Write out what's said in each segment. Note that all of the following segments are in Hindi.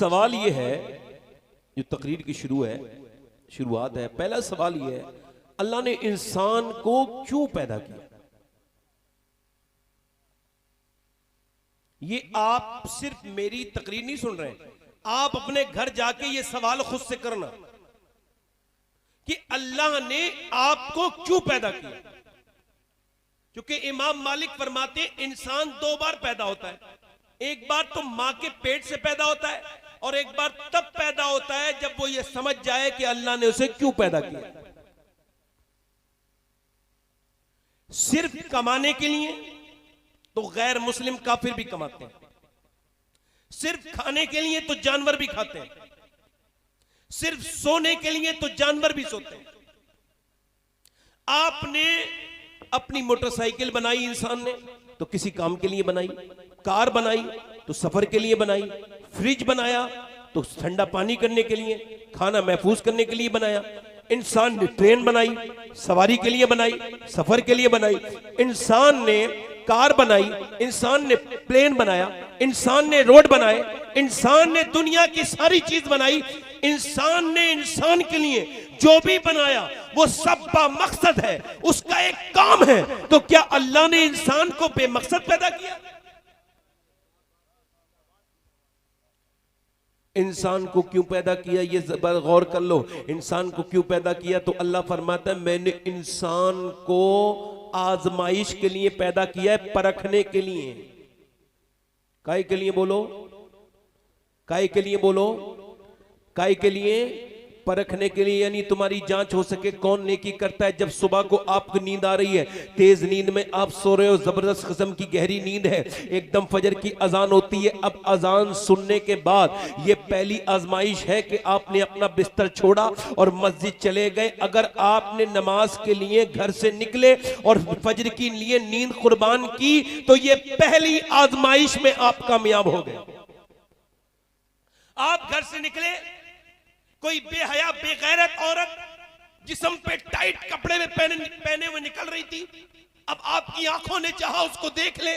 सवाल ये है, जो तकरीर की शुरुआत है, पहला सवाल ये है, अल्लाह ने इंसान को क्यों पैदा किया? ये आप सिर्फ मेरी तकरीर नहीं सुन रहे, आप अपने घर जाके ये सवाल खुद से करना कि अल्लाह ने आपको क्यों पैदा किया। क्योंकि इमाम मालिक फरमाते हैं इंसान दो बार पैदा होता है, एक बार तो मां के पेट से पैदा होता है और एक बार तब पैदा होता है जब वो ये समझ जाए कि अल्लाह ने उसे क्यों पैदा किया। सिर्फ कमाने के लिए तो गैर मुस्लिम काफिर भी कमाते हैं, सिर्फ खाने के लिए तो जानवर भी खाते हैं, सिर्फ सोने के लिए तो जानवर भी सोते हैं। आपने अपनी मोटरसाइकिल बनाई इंसान ने तो किसी काम के लिए बनाई, कार बनाई तो सफर के लिए बनाई, फ्रिज बनाया तो ठंडा पानी करने के लिए, खाना महफूज करने के लिए बनाया। इंसान ने ट्रेन बनाई सवारी के लिए बनाई, सफर के लिए बनाई। इंसान ने कार बनाई, इंसान ने प्लेन बनाया, इंसान ने रोड बनाए, इंसान ने दुनिया की सारी चीज बनाई। इंसान ने इंसान के लिए जो भी बनाया वो सब बामकसद है, उसका एक काम है। तो क्या अल्लाह ने इंसान को बेमकसद पैदा किया? इंसान को क्यों पैदा किया, ये गौर कर लो। इंसान को क्यों पैदा किया? तो अल्लाह फरमाता है मैंने इंसान को आजमाइश के लिए पैदा किया है, परखने के लिए। काहे के लिए बोलो? काहे के लिए बोलो? काहे के लिए? परखने के लिए, यानी तुम्हारी जांच हो सके कौन नेकी करता है। जब सुबह को आपको नींद आ रही है, तेज नींद में आप सो रहे हो, जबरदस्त किस्म की गहरी नींद है, एकदम फजर की अजान होती है। अब अजान सुनने के बाद ये पहली आजमाइश है कि आपने अपना बिस्तर छोड़ा और मस्जिद चले गए। अगर आपने नमाज के लिए घर से निकले और फजर के लिए नींद कुर्बान की तो ये पहली आजमाइश में आप कामयाब हो गए। आप घर से निकले, कोई बेहया बेगैरत औरत जिस्म पे टाइट कपड़े में पहने हुए निकल रही थी। अब आपकी आंखों ने चाहा उसको देख ले,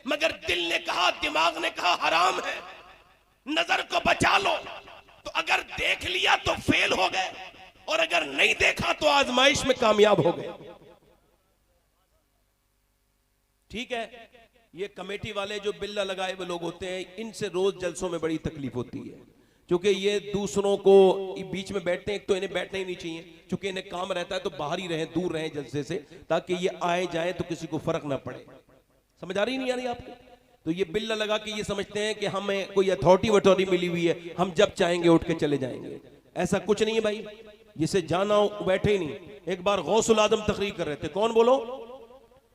मगर दिल ने कहा, दिमाग ने कहा हराम है, नजर को बचा लो। तो अगर देख लिया तो फेल हो गए और अगर नहीं देखा तो आजमाइश में कामयाब हो गए। ठीक है, ये कमेटी वाले जो बिल्ला लगाए हुए लोग होते हैं, इनसे रोज जलसों में बड़ी तकलीफ होती है, क्योंकि ये दूसरों को बीच में बैठते हैं। एक तो इन्हें बैठना ही नहीं चाहिए, क्योंकि इन्हें काम रहता है तो बाहर ही रहें, दूर रहें जलसे से, ताकि ये आए जाए तो किसी को फर्क ना पड़े। समझ आ रही आपको? तो ये बिल्ला लगा के ये समझते हैं कि हमें कोई अथॉरिटी वथॉरिटी मिली हुई है, हम जब चाहेंगे उठ के चले जाएंगे। ऐसा कुछ नहीं है भाई, जिसे जाना हो बैठे ही नहीं। एक बार गौसुल आजम तकरीर कर रहे थे, कौन बोलो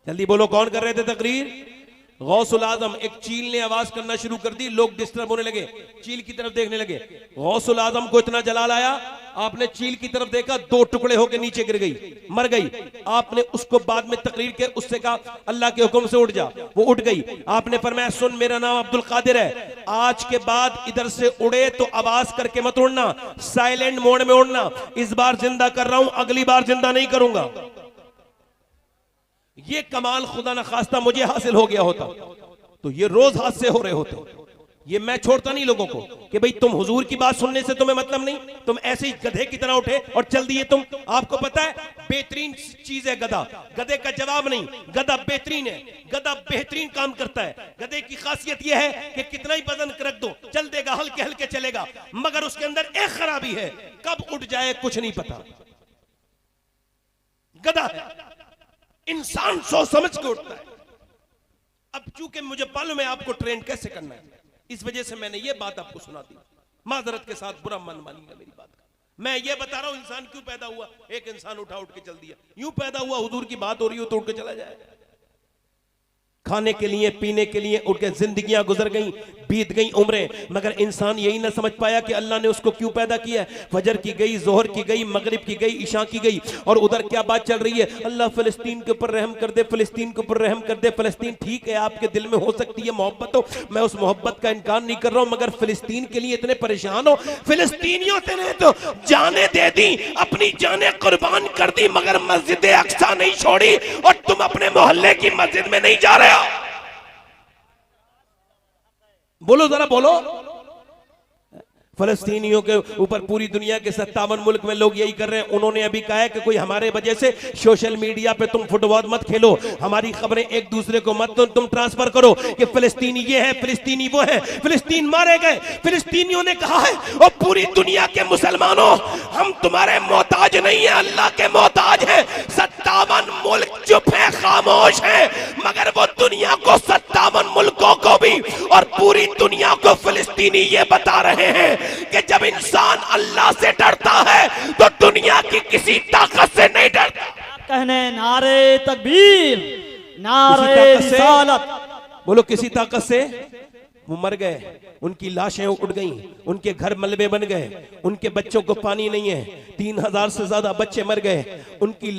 जल्दी बोलो, कौन कर रहे थे तकरीर? गौसुल आजम। एक चील ने आवाज करना शुरू कर दी, लोग डिस्टर्ब होने लगे, चील की तरफ देखने लगे। गौसुल आजम को इतना जलाल आया, आपने चील की तरफ देखा, दो टुकड़े होकर नीचे गिर गई, मर गई। आपने उसको बाद में तकरीर के उससे कहा अल्लाह के हुक्म से उठ जा, वो उठ गई। आपने फरमाया सुन, मेरा नाम अब्दुल कादिर है, आज के बाद इधर से उड़े तो आवाज करके मत उड़ना, साइलेंट मोड में उड़ना। इस बार जिंदा कर रहा हूं, अगली बार जिंदा नहीं करूंगा। ये कमाल खुदा न खास्ता मुझे हासिल हो गया होता तो ये रोज हादसे हो रहे होते। ये मैं छोड़ता नहीं लोगों को कि भाई तुम हुजूर की बात सुनने से तुम्हें मतलब नहीं, तुम ऐसे ही गधे की तरह उठे और चल दिए तुम। आपको पता है बेहतरीन चीज है गधा, गधे का जवाब नहीं, गधा बेहतरीन है, गधा बेहतरीन काम करता है। गधे की खासियत यह है कि कितना ही वजन रख दो चल देगा, हल्के हल्के चलेगा, मगर उसके अंदर एक खराबी है, कब उठ जाए कुछ नहीं पता। गधा है, इंसान सोच समझ के उठता है। अब चूंकि मुझे मालूम है आपको ट्रेन कैसे करना है, इस वजह से मैंने ये बात आपको सुना दी। माजरत के साथ बुरा मन मानिएगा मेरी बात का। मैं ये बता रहा हूं इंसान क्यों पैदा हुआ। एक इंसान उठ के चल दिया, यूं पैदा हुआ, हुजूर की बात हो रही हो तो उठ के चला जाए। खाने के लिए पीने के लिए उठ के जिंदगियां गुजर गई, बीत गई उम्रें, मगर इंसान यही ना समझ पाया कि अल्लाह ने उसको क्यों पैदा किया है। फजर की गई, जोहर की गई, मगरिब की गई, इशा की गई, और उधर क्या बात चल रही है, अल्लाह फिलिस्तीन के ऊपर रहम कर दे, फिलिस्तीन के ऊपर रहम कर दे। फिलिस्तीन ठीक है, आपके दिल में हो सकती है मोहब्बत हो, मैं उस मोहब्बत का इनकार नहीं कर रहा हूं, मगर फिलिस्तीन के लिए इतने परेशान हो। फिलिस्तीनियों ने तो जाने दे दी, अपनी जाने कुर्बान कर दी, मगर मस्जिद अक्सा नहीं छोड़ी, और तुम अपने मोहल्ले की मस्जिद में नहीं जा रहे हो। बोलो जरा बोलो। फलस्तीनियों के ऊपर पूरी दुनिया के 57 मुल्क में लोग यही कर रहे हैं। उन्होंने अभी कहा है कि कोई हमारे वजह से सोशल मीडिया पे तुम फुटबॉल मत खेलो, हमारी खबरें एक दूसरे को मत तुम ट्रांसफर करो कि फिलिस्तीनी ये है, फिलिस्तीनी वो है, फिलिस्तीन मारे गए। फिलिस्तीनियों ने कहा है और पूरी दुनिया के मुसलमानों, हम तुम्हारे मोहताज नहीं है, अल्लाह के मोहताज है। 57 मुल्क चुप है, खामोश है, मगर वो दुनिया को 57 मुल्कों को भी और पूरी दुनिया को फिलिस्तीनी ये बता रहे हैं कि जब इंसान अल्लाह से डरता है तो दुनिया की किसी ताकत से नहीं डरता। कहने नारे तकबीर, नारे रिसालत। बोलो किसी ताकत से। वो मर गए, उनकी लाशें उड़ गईं, उनके घर मलबे बन गए, उनके बच्चों को पानी नहीं है, 3000 से ज्यादा बच्चे मर गए, उनकी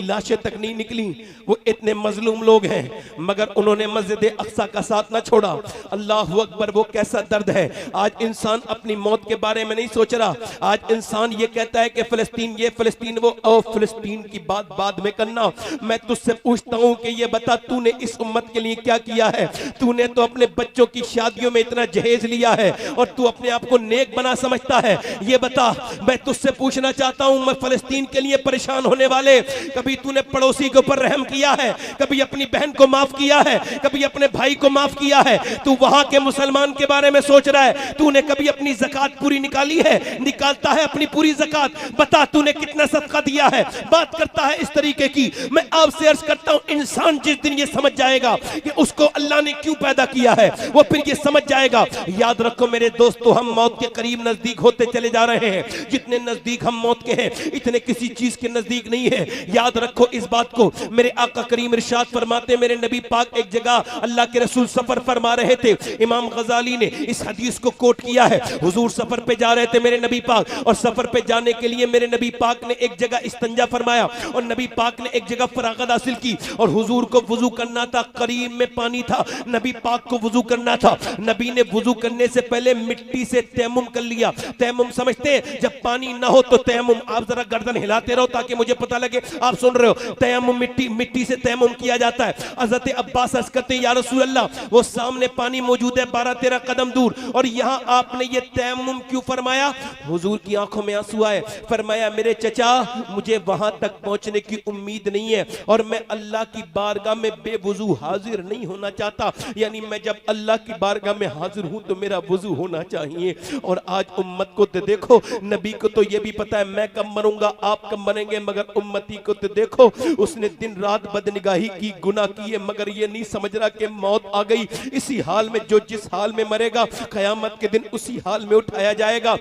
लाशें तक नहीं निकली। वो इतने मजलूम लोग हैं मगर उन्होंने मस्जिद अक्सा का साथ ना छोड़ा। अल्लाह अकबर, वो कैसा दर्द है। आज इंसान अपनी मौत के बारे में नहीं सोच रहा। आज इंसान ये कहता है कि फिलिस्तीन ये, फिलिस्तीन वो, और फिलिस्तीन की बात बाद में करना। मैं तुझसे पूछता हूँ कि ये बता, तूने इस उम्मत के लिए क्या किया है? तूने तो अपने बच्चों की शादियों में इतना जहेज लिया है और तू अपने आप को नेक बना समझता है। ये बता, मैं तुझसे पूछना चाहता हूं, मैं फिलिस्तीन के लिए परेशान होने वाले, कभी तूने पड़ोसी के ऊपर रहम किया है? कभी अपनी बहन को माफ किया है? कभी अपने भाई को माफ किया है? तू वहां के मुसलमान के बारे में सोच रहा है। तूने कभी अपनी ज़कात पूरी निकाली है? निकालता है अपनी पूरी ज़कात? बता तूने कितना सदका दिया है? बात करता है इस तरीके की। मैं आपसे अर्ज करता हूं, इंसान जिस दिन ये समझ जाएगा कि उसको अल्लाह ने क्यों पैदा किया है, वो फिर ये समझ जाएगा। याद रखो मेरे दोस्तों, हम मौत के करीब नजदीक होते चले जा रहे हैं। जितने नजदीक हम मौत के हैं, इतने किसी चीज के नजदीक नहीं है। याद रखो इस बात को। मेरे आका करीम इरशाद फरमाते, मेरे नबी पाक एक जगह अल्लाह के रसूल सफर फरमा रहे थे। इमाम गजाली ने इस हदीस को कोट किया है। हुजूर सफर पे जा रहे थे मेरे नबी पाक, और सफर पे जाने के लिए मेरे नबी पाक ने एक जगह इस्तंजा फरमाया और नबी पाक ने एक जगह फरागत हासिल की। और हुजूर को वुजू करना था, करीब में पानी था, नबी पाक को वुजू करना था। नबी ने वुजू करने से पहले मिट्टी से तयम्मुम कर लिया। तयम्मुम समझते हैं, जब पानी ना हो तो तयम्मुम। आप जरा गर्दन हिलाते रहो ताकि मुझे पता लगे आप सुन रहे हो। तयम्मुम मिट्टी से तयम्मुम किया जाता है। हज़रत अब्बास अर्ज़ करते हैं, या रसूल अल्लाह, वो सामने पानी मौजूद है 12-13 कदम दूर, और यहाँ आपने ये तयम्मुम क्यों फरमाया? हुजूर की आंखों में आंसू आए। फरमाया, मेरे चचा, मुझे वहां तक पहुंचने की उम्मीद नहीं है और मैं अल्लाह की बारगाह में बेवुजू हाजिर नहीं होना चाहता। यानी मैं जब अल्लाह की बारगाह में हाजिर हूं तो मेरा वुजू होना चाहिए। और आज उम्मत को तो देखो, नबी को तो ये भी पता है मैं कब मरूंगा, आप कब मरेंगे, मगर उम्मती को तो देखो, उसने दिन रात बदनिगाही की, गुनाह किए, मगर ये नहीं समझ रहा कि मौत आ गई। इसी हाल में, जो जिस हाल में मरेगा, क़यामत के दिन उसी हाल में उठाया जाएगा।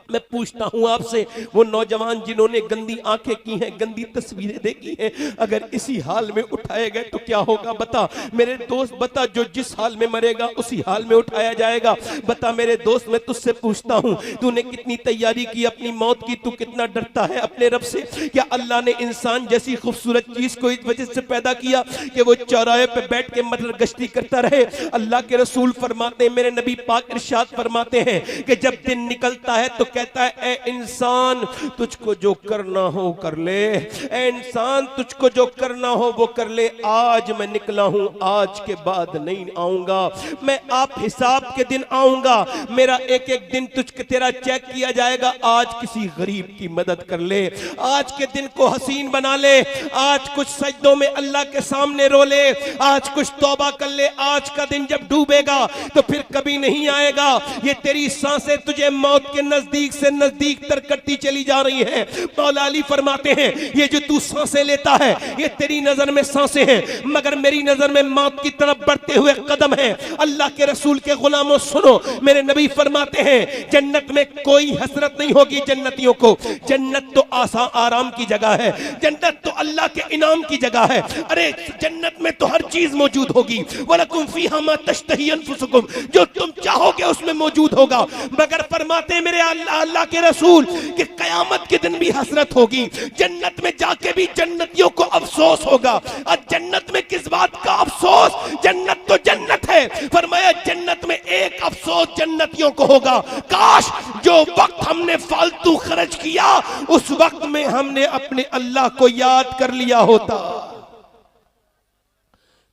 मैं पूछता हूं आपसे, वो नौजवान जिन्होंने गंदी आंखें की हैं, गंदी तस्वीरें देखी हैं, अगर इसी हाल में उठाए गए तो क्या होगा? बता मेरे दोस्त, बता, जो जिस हाल में मरेगा उसी हाल में उठाया जाएगा। बता मेरे दोस्त, मैं तुझसे पूछता हूं, तूने कितनी तैयारी की अपनी मौत की? तू कितना डरता है अपने रब से? क्या अल्लाह ने इंसान जैसी खूबसूरत चीज को इस वजह से पैदा किया कि वो चौराहे पे बैठ के मतलब गश्ती करता रहे? अल्लाह के रसूल फरमाते हैं, मेरे नबी पाक इरशाद फरमाते हैं कि जब दिन निकलता है तो कहता है, ए इंसान, तुझको जो करना हो कर ले। ए इंसान, तुझको जो करना हो वो कर ले। आज मैं निकला हूं, आज के बाद नहीं आऊंगा। मैं आप हिसाब के दिन आऊंगा। मेरा एक एक दिन तेरा चेक किया जाएगा। आज किसी गरीब की मदद कर ले, आज के दिन को हसीन बना ले, आज कुछ सजदों में अल्लाह के सामने रो ले, आज कुछ तौबा कर ले। आज का दिन जब डूबेगा तो फिर कभी नहीं आएगा। ये तेरी सांसें तुझे मौत के नजदीक से नजदीक तर करती चली जा रही है। मौला अली फरमाते हैं, ये जो तू सांसें लेता है ये तेरी नजर में सांसें हैं, मगर मेरी नजर में मौत की तरफ बढ़ते हुए कदम है। अल्लाह के रसूल के गुलामों सुनो, मेरे नबी फरमाते हैं, जन्नत में कोई हसरत नहीं होगी जन्नतियों को। जन्नत तो आराम की जगह है, जन्नत तो अल्लाह के इनाम की जगह है। अरे जन्नत में तो हर चीज मौजूद होगी। वलकुम फीहा मा तश्तही अनफुसुकुम, जो तुम चाहोगे उसमें मौजूद होगा। मगर फरमाते हैं मेरे अल्लाह के रसूल कि कयामत के दिन भी हसरत होगी। जन्नत में जाके भी जन्नतियों को अफसोस होगा। और जन्नत में किस बात का अफसोस? जन्नत तो जन्नत है। फरमाया, जन्नत में एक अफसोस जन्नतियों को होगा, काश जो वक्त हमने फालतू खर्च किया उस वक्त में हमने अपने अल्लाह को याद कर लिया होता।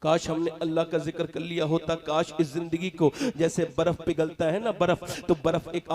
काश हमने अल्लाह का जिक्र कर लिया होता, काश इस जिंदगी को जैसे बर्फ पिघलता है ना बर्फ, तो बर्फ एक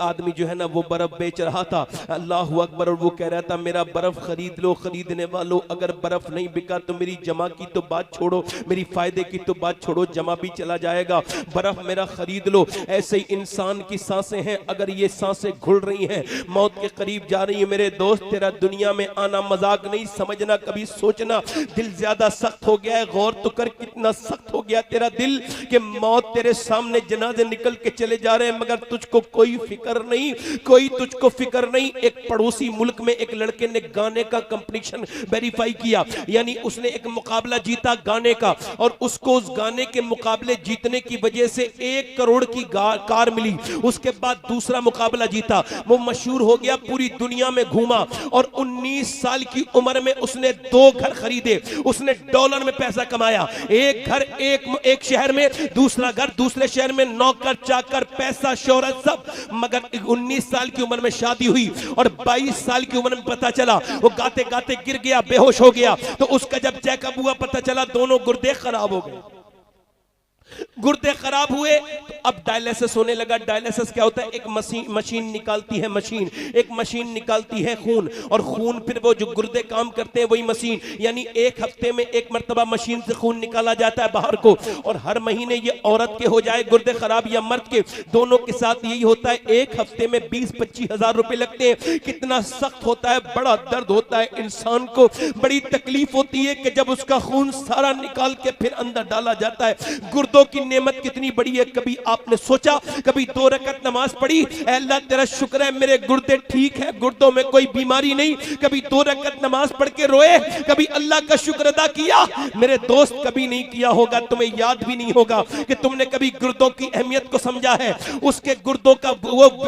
आदमी जो है ना वो बर्फ बेच रहा था, अल्लाह अकबर, और वो कह रहा था मेरा बर्फ खरीद लो, खरीदने वालों अगर बर्फ नहीं बिका तो मेरी जमा की तो बात छोड़ो, मेरी फायदे की तो बात छोड़ो, जमा भी चला जाएगा, बर्फ मेरा खरीद लो। ऐसे ही इंसान की सांसें हैं, अगर ये सांसें घुल रही हैं, मौत के करीब जा रही है, मेरे दोस्त तेरा दुनिया में आना मजाक नहीं समझना, कभी सोचना दिल ज्यादा सख्त हो गया है, गौर तो कर कितना सख्त हो गया तेरा दिल कि मौत तेरे सामने जनाजे निकल के चले जा रहे हैं मगर तुझको कोई फिक्र नहीं, कोई तुझको फिक्र नहीं। एक पड़ोसी मुल्क में एक लड़के ने गाने का कंपटीशन वेरीफाई किया, यानी उसने एक मुकाबला जीता गाने का, और उसको उस गाने के मुकाबले जीतने की वजह से 1 करोड़ की कार मिली। उसके बाद दूसरा मुकाबला जीता, वो मशहूर हो गया, पूरी दुनिया में घूमा, और 19 साल की उम्र में उसने 2 घर खरीदे, उसने डॉलर में पैसा कमाया, एक घर एक शहर में, दूसरा घर दूसरे शहर में, नौकर चाकर पैसा शोहरत सब। मगर 19 साल की उम्र में शादी हुई और 22 साल की उम्र में पता चला वो गाते गाते गिर गया, बेहोश हो गया। तो उसका जब चेकअप हुआ पता चला दोनों गुर्दे खराब हो गए। गुर्दे खराब हुए तो अब डायलिसिस होने लगा। डायलिसिस क्या होता है? एक मशीन निकालती है, एक मशीन निकालती है खून, और खून फिर वो जो गुर्दे काम करते हैं वही मशीन, यानी 1 हफ्ते में 1 मरतबा मशीन से खून निकाला जाता है बाहर को। और हर महीने ये औरत के हो जाए गुर्दे खराब या मर्द के, दोनों के साथ यही होता है। 1 हफ्ते में 20-25 हजार रुपए लगते हैं। कितना सख्त होता है, बड़ा दर्द होता है, इंसान को बड़ी तकलीफ होती है कि जब उसका खून सारा निकाल के फिर अंदर डाला जाता है। गुर्दों की नेमत कितनी बड़ी है, कभी आपने सोचा, कभी 2 रकत नमाज पढ़ी, अल्लाह तेरा शुक्र है मेरे गुर्दे ठीक है, गुर्दों में कोई बीमारी नहीं, कभी 2 रकत नमाज पढ़ के रोए, कभी अल्लाह का शुक्र अदा किया? मेरे दोस्त कभी नहीं किया होगा, तुम्हें याद भी नहीं होगा कि तुमने कभी गुर्दों की अहमियत को समझा है। उसके गुर्दों का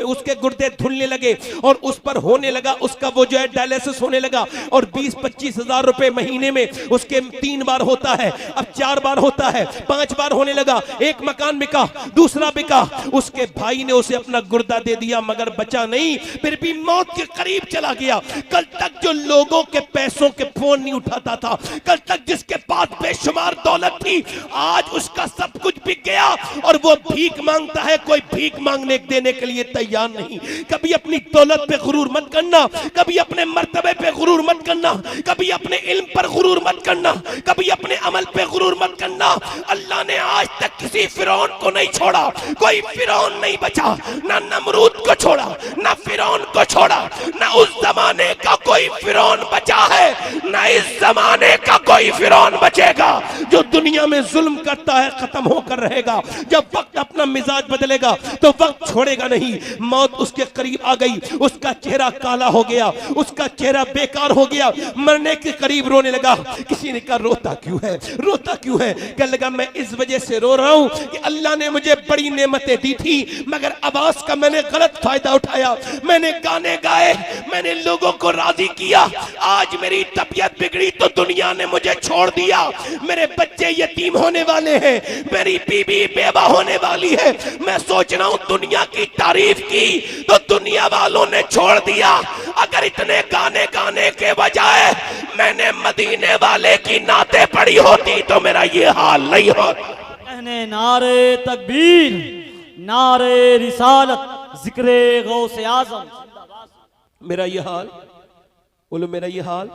उसके गुर्दे धुलने लगे और उस पर होने लगा, उसका वो जो है डायलिसिस होने लगा, और 20-25 हजार रुपए महीने में उसके 3 बार होता है, अब 4 बार होता है, 5 बार होने लगा। एक मकान बिका, दूसरा बिका, उसके भाई ने उसे अपना गुर्दा दे दिया मगर बचा नहीं, फिर भी मौत के करीब चला गया। कल तक जो लोगों के पैसों के फोन नहीं उठाता था, कल तक जिसके पास बेशुमार दौलत थी, आज उसका सब कुछ बिक गया और वो भीख मांगता है। कोई भीख मांगने देने के लिए तैयार नहीं। कभी अपनी दौलत पे गुरूर मत करना, कभी अपने मर्तबे पे गुरूर मत करना, कभी अपने इल्म पर गुरूर मत करना, कभी अपने अमल पे गुरूर मत करना। अल्लाह ने आज तक किसी फिरौन को नहीं छोड़ा, कोई फिरौन नहीं बचा, ना नमरूद को छोड़ा, ना फिरौन को छोड़ा, ना उस जमाने का कोई फिरौन बचा है, ना इस जमाने का कोई फिरौन बचेगा। जो दुनिया में जुल्म करता है खत्म होकर रहेगा। जब वक्त अपना मिजाज बदलेगा तो वक्त छोड़ेगा नहीं। मौत उसके करीब आ गई, उसका चेहरा काला हो गया, उसका चेहरा बेकार हो गया, मरने के करीब रोने लगा। किसी ने कहा रोता क्यों है, रोता क्यों है? कहने लगा मैं इस वजह से रो रहा हूं कि अल्लाह ने मुझे बड़ी नेमतें दी थी मगर आवाज का मैंने गलत फायदा उठाया। मैंने गाने गाए, मैंने लोगों को राजी किया, आज मेरी तबीयत बिगड़ी तो दुनिया ने मुझे छोड़ दिया। मेरे बच्चे यतीम होने वाले हैं, मेरी बीवी बेवा होने वाली है। मैं सोच रहा हूं दुनिया की तारीफ की तो दुनिया वालों ने छोड़ दिया। अगर इतने गाने गाने के बजाय मैंने मदीने वाले की नाते पढ़ी होती तो मेरा ये हाल नहीं होता। नारे तकबीर, नारे रिसालत, जिक्रे गौसे आजम। मेरा ये हाल, बोलो मेरा ये हाल।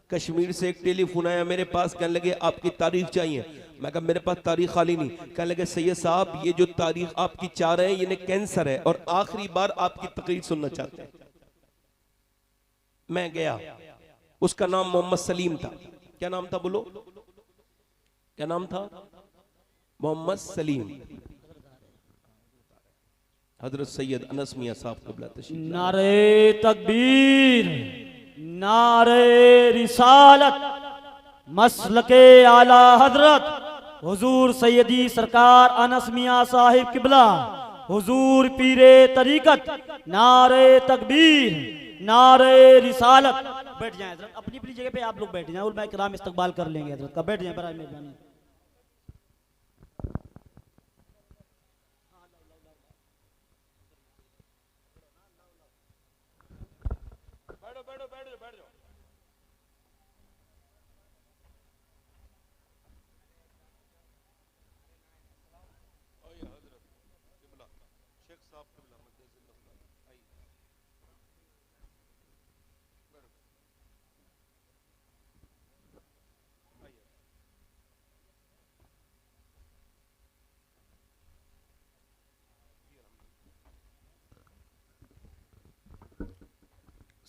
कश्मीर से एक टेलीफोन आया मेरे पास, कहने लगे आपकी तारीफ चाहिए। मैं कहा मेरे पास तारीख खाली नहीं। कहने लगे सैयद साहब ये जो तारीख आपकी चाह रहे हैं ये कैंसर है और आखिरी बार आपकी तकरीर सुनना चाहते हैं। मैं गया, उसका नाम मोहम्मद सलीम था। क्या नाम था बोलो, क्या नाम था? मोहम्मद सलीम। हजरत सैयद अनस मियां साहब क़िबला तशरीफ। नारे तकबीर, नारे रिसालत, मसलके आला हजरत हुजूर सैयदी सरकार अनस मियां साहिब क़िबला, हुजूर पीरे तरीकत। नारे तकबीर, नारे रिसालत। बैठ जाएं हजरत, अपनी अपनी जगह पे आप लोग बैठ जाएं, उलमा किराम इस्तकबाल कर लेंगे हजरत का। बैठ जाएं बराए मेहरबानी।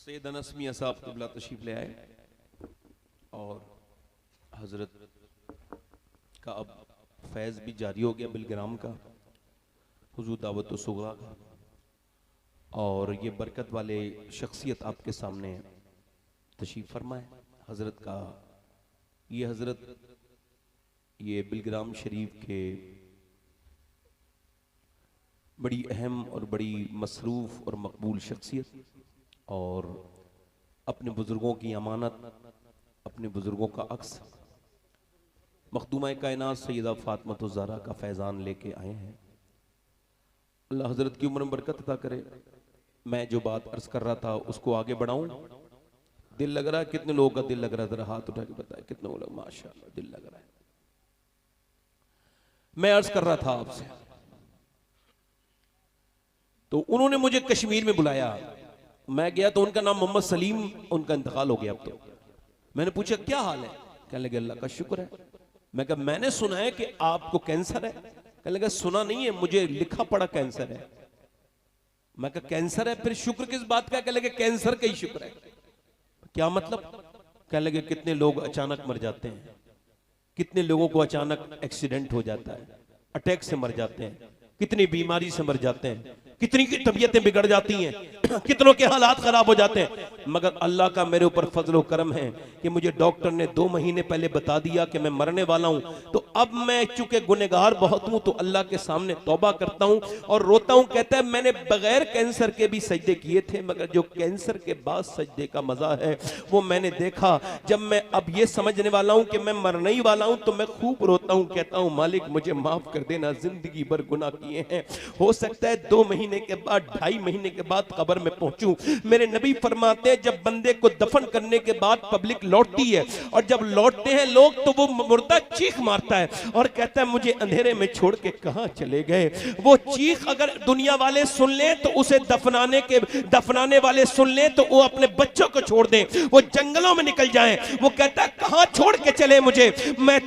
सैयद अनस मियां साहब क़िबला तशरीफ ले आए और हजरत का अब फैज़ भी जारी हो गया बिलग्राम का, हुजूर दावत सुगरा का, और ये बरकत वाले शख्सियत आपके सामने तशरीफ फरमाए। हजरत का ये हजरत ये बिलग्राम शरीफ के बड़ी अहम और बड़ी मसरूफ़ और मकबूल शख्सियत, और अपने बुजुर्गों की अमानत, अपने बुजुर्गों का अक्स मखदूमा कायनात सैयदा फातिमा ज़हरा का फैज़ान लेके आए हैं। अल्लाह हजरत की उम्र में बरकत अता करे। मैं जो बात अर्ज कर रहा था उसको आगे बढ़ाऊं। दिल लग रहा है? कितने लोगों का दिल लग रहा है? जरा हाथ उठा के बताए कितने लोग माशाअल्लाह दिल लग रहा है। मैं अर्ज कर रहा था आपसे, तो उन्होंने मुझे कश्मीर में बुलाया, मैं गया तो उनका नाम मोहम्मद सलीम, उनका इंतकाल हो गया अब तो। मैंने पूछा क्या हाल है? कहने लगे अल्लाह का शुक्र है। मैं कहा मैंने सुना है कि आपको कैंसर है। कहने लगा सुना नहीं है, मुझे लिखा पड़ा कैंसर है। मैं कहा कैंसर है, फिर शुक्र किस बात का? कहने लगे कैंसर का ही शुक्र है। क्या मतलब? कहने लगे कितने लोग अचानक मर जाते हैं, कितने लोगों को अचानक एक्सीडेंट हो जाता है, अटैक से मर जाते हैं, कितनी बीमारी से मर जाते हैं, कितनी की तबीयतें बिगड़ जाती हैं, कितनों के हालात खराब हो जाते हैं। मगर अल्लाह का मेरे ऊपर फजल व करम है कि मुझे डॉक्टर ने 2 महीने पहले बता दिया कि मैं मरने वाला हूं। तो अब मैं चूंकि गुनहगार बहुत हूं तो अल्लाह के सामने तौबा करता हूं और रोता हूं। कहता है मैंने बगैर कैंसर के भी सजदे किए थे, मगर जो कैंसर के बाद सजदे का मजा है वो मैंने देखा। जब मैं अब ये समझने वाला हूं कि मैं मरने ही वाला हूं तो मैं खूब रोता हूं, कहता हूं मालिक मुझे माफ कर देना, जिंदगी भर गुनाह किए हैं। हो सकता है 2 महीने के बाद, 2.5 महीने के बाद कब्र में पहुंचूं। मेरे नबी फरमाते हैं जब बंदे को दफन करने के बाद पब्लिक लौटती है और जब लौटते हैं लोग तो वो मुर्दा चीख मारता है और कहता है मुझे अंधेरे में छोड़ के कहां चले गए। वो चीख अगर दुनिया वाले सुन लें तो उसे दफनाने वाले सुन लें तो वो अपने बच्चों को छोड़ दें, वो जंगलों में निकल जाएं। वो कहता है कहां छोड़ के चले मुझे, मैं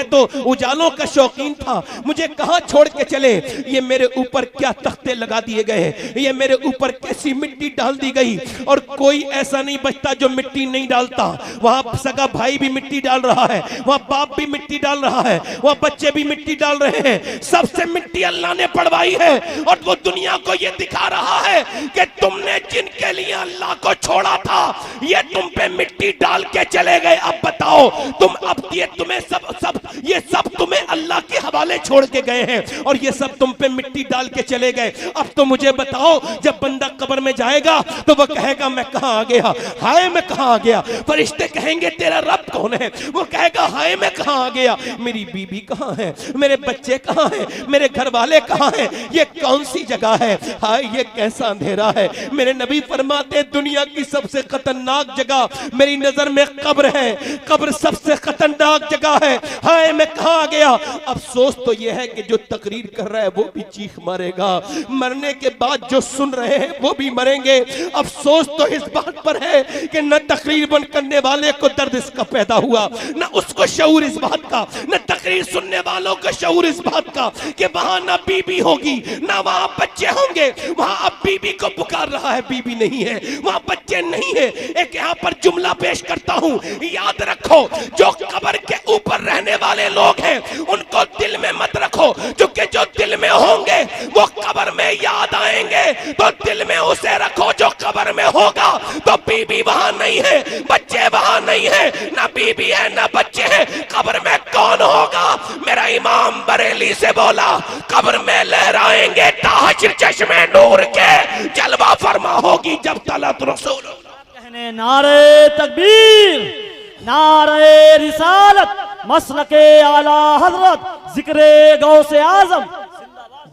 तो उजालों का शौकीन था, मुझे कहां छोड़ के चले। ये मेरे ऊपर क्या तख्ते लगा दिए गए, ये मेरे ऊपर कैसी मिट्टी डाल दी गई, और कोई ऐसा नहीं बचता जो मिट्टी नहीं डालता। वहां सगा भाई भी मिट्टी डाल रहा है, वहां बाप भी मिट्टी डाल रहा है, वहां बच्चे भी मिट्टी डाल रहे हैं। सबसे मिट्टी अल्लाह ने पड़वाई है और वो दुनिया को ये दिखा रहा है कि तुमने जिनके लिए अल्लाह को छोड़ा था ये तुम पे मिट्टी डाल के चले गए। अब बताओ तुम, अब ये तुम्हें सब तुम्हें अल्लाह के हवाले छोड़ के गए हैं और ये सब तुम पे मिट्टी डाल के चले गए। अब तो मुझे बताओ जब बंदा कब्र में जाएगा तो वो कहेगा मैं कहां आ गया, हाय मैं कहां आ गया। फरिश्ते कहेंगे तेरा रब कौन है, वो कहेगा हाय मैं कहां आ गया, मेरी बीबी कहां है, मेरे बच्चे कहां हैं, मेरे घर वाले कहां हैं, ये कौन सी जगह है, हाय ये कैसा अंधेरा है। मेरे नबी फरमाते दुनिया की सबसे खतरनाक जगह मेरी नजर में कब्र है, कब्र सबसे खतरनाक जगह है, हाय मैं कहां आ गया। अफसोस तो यह है कि जो तकरीर कर रहा है वो भी चीख मारेगा, मरने के बाद जो सुन रहे हैं वो भी मरेंगे। अफसोस तो इस बात पर है कि न तकरीर बंद करने वाले को दर्द इसका पैदा हुआ, न उसको शऊर इस बात का, न तकरीर सुनने वालों को शऊर इस बात का कि वहां ना बीबी होगी ना वहां बच्चे होंगे। वहां अब बीबी को पुकार रहा है, बीबी नहीं है, वहां बच्चे नहीं है। एक यहाँ पर जुमला पेश करता हूं, याद रखो जो कब्र के ऊपर रहने वाले लोग हैं उनको दिल में मत रखो, क्योंकि जो दिल में होंगे वो कब्र में याद आएंगे। तो दिल में उसे रखो जो कब्र में होगा। तो बीबी वहां नहीं है, बच्चे वहां नहीं है, ना बीबी है ना बच्चे हैं, कब्र में कौन होगा। मेरा इमाम बरेली से बोला कब्र में लहराएंगे ताज चश्मे नूर के, जलवा फरमा होगी जब तलत रसूल। कहने नारे तकबीर, नारे रिसालत, मसलके आला हजरत, जिक्रे गौसे आजम,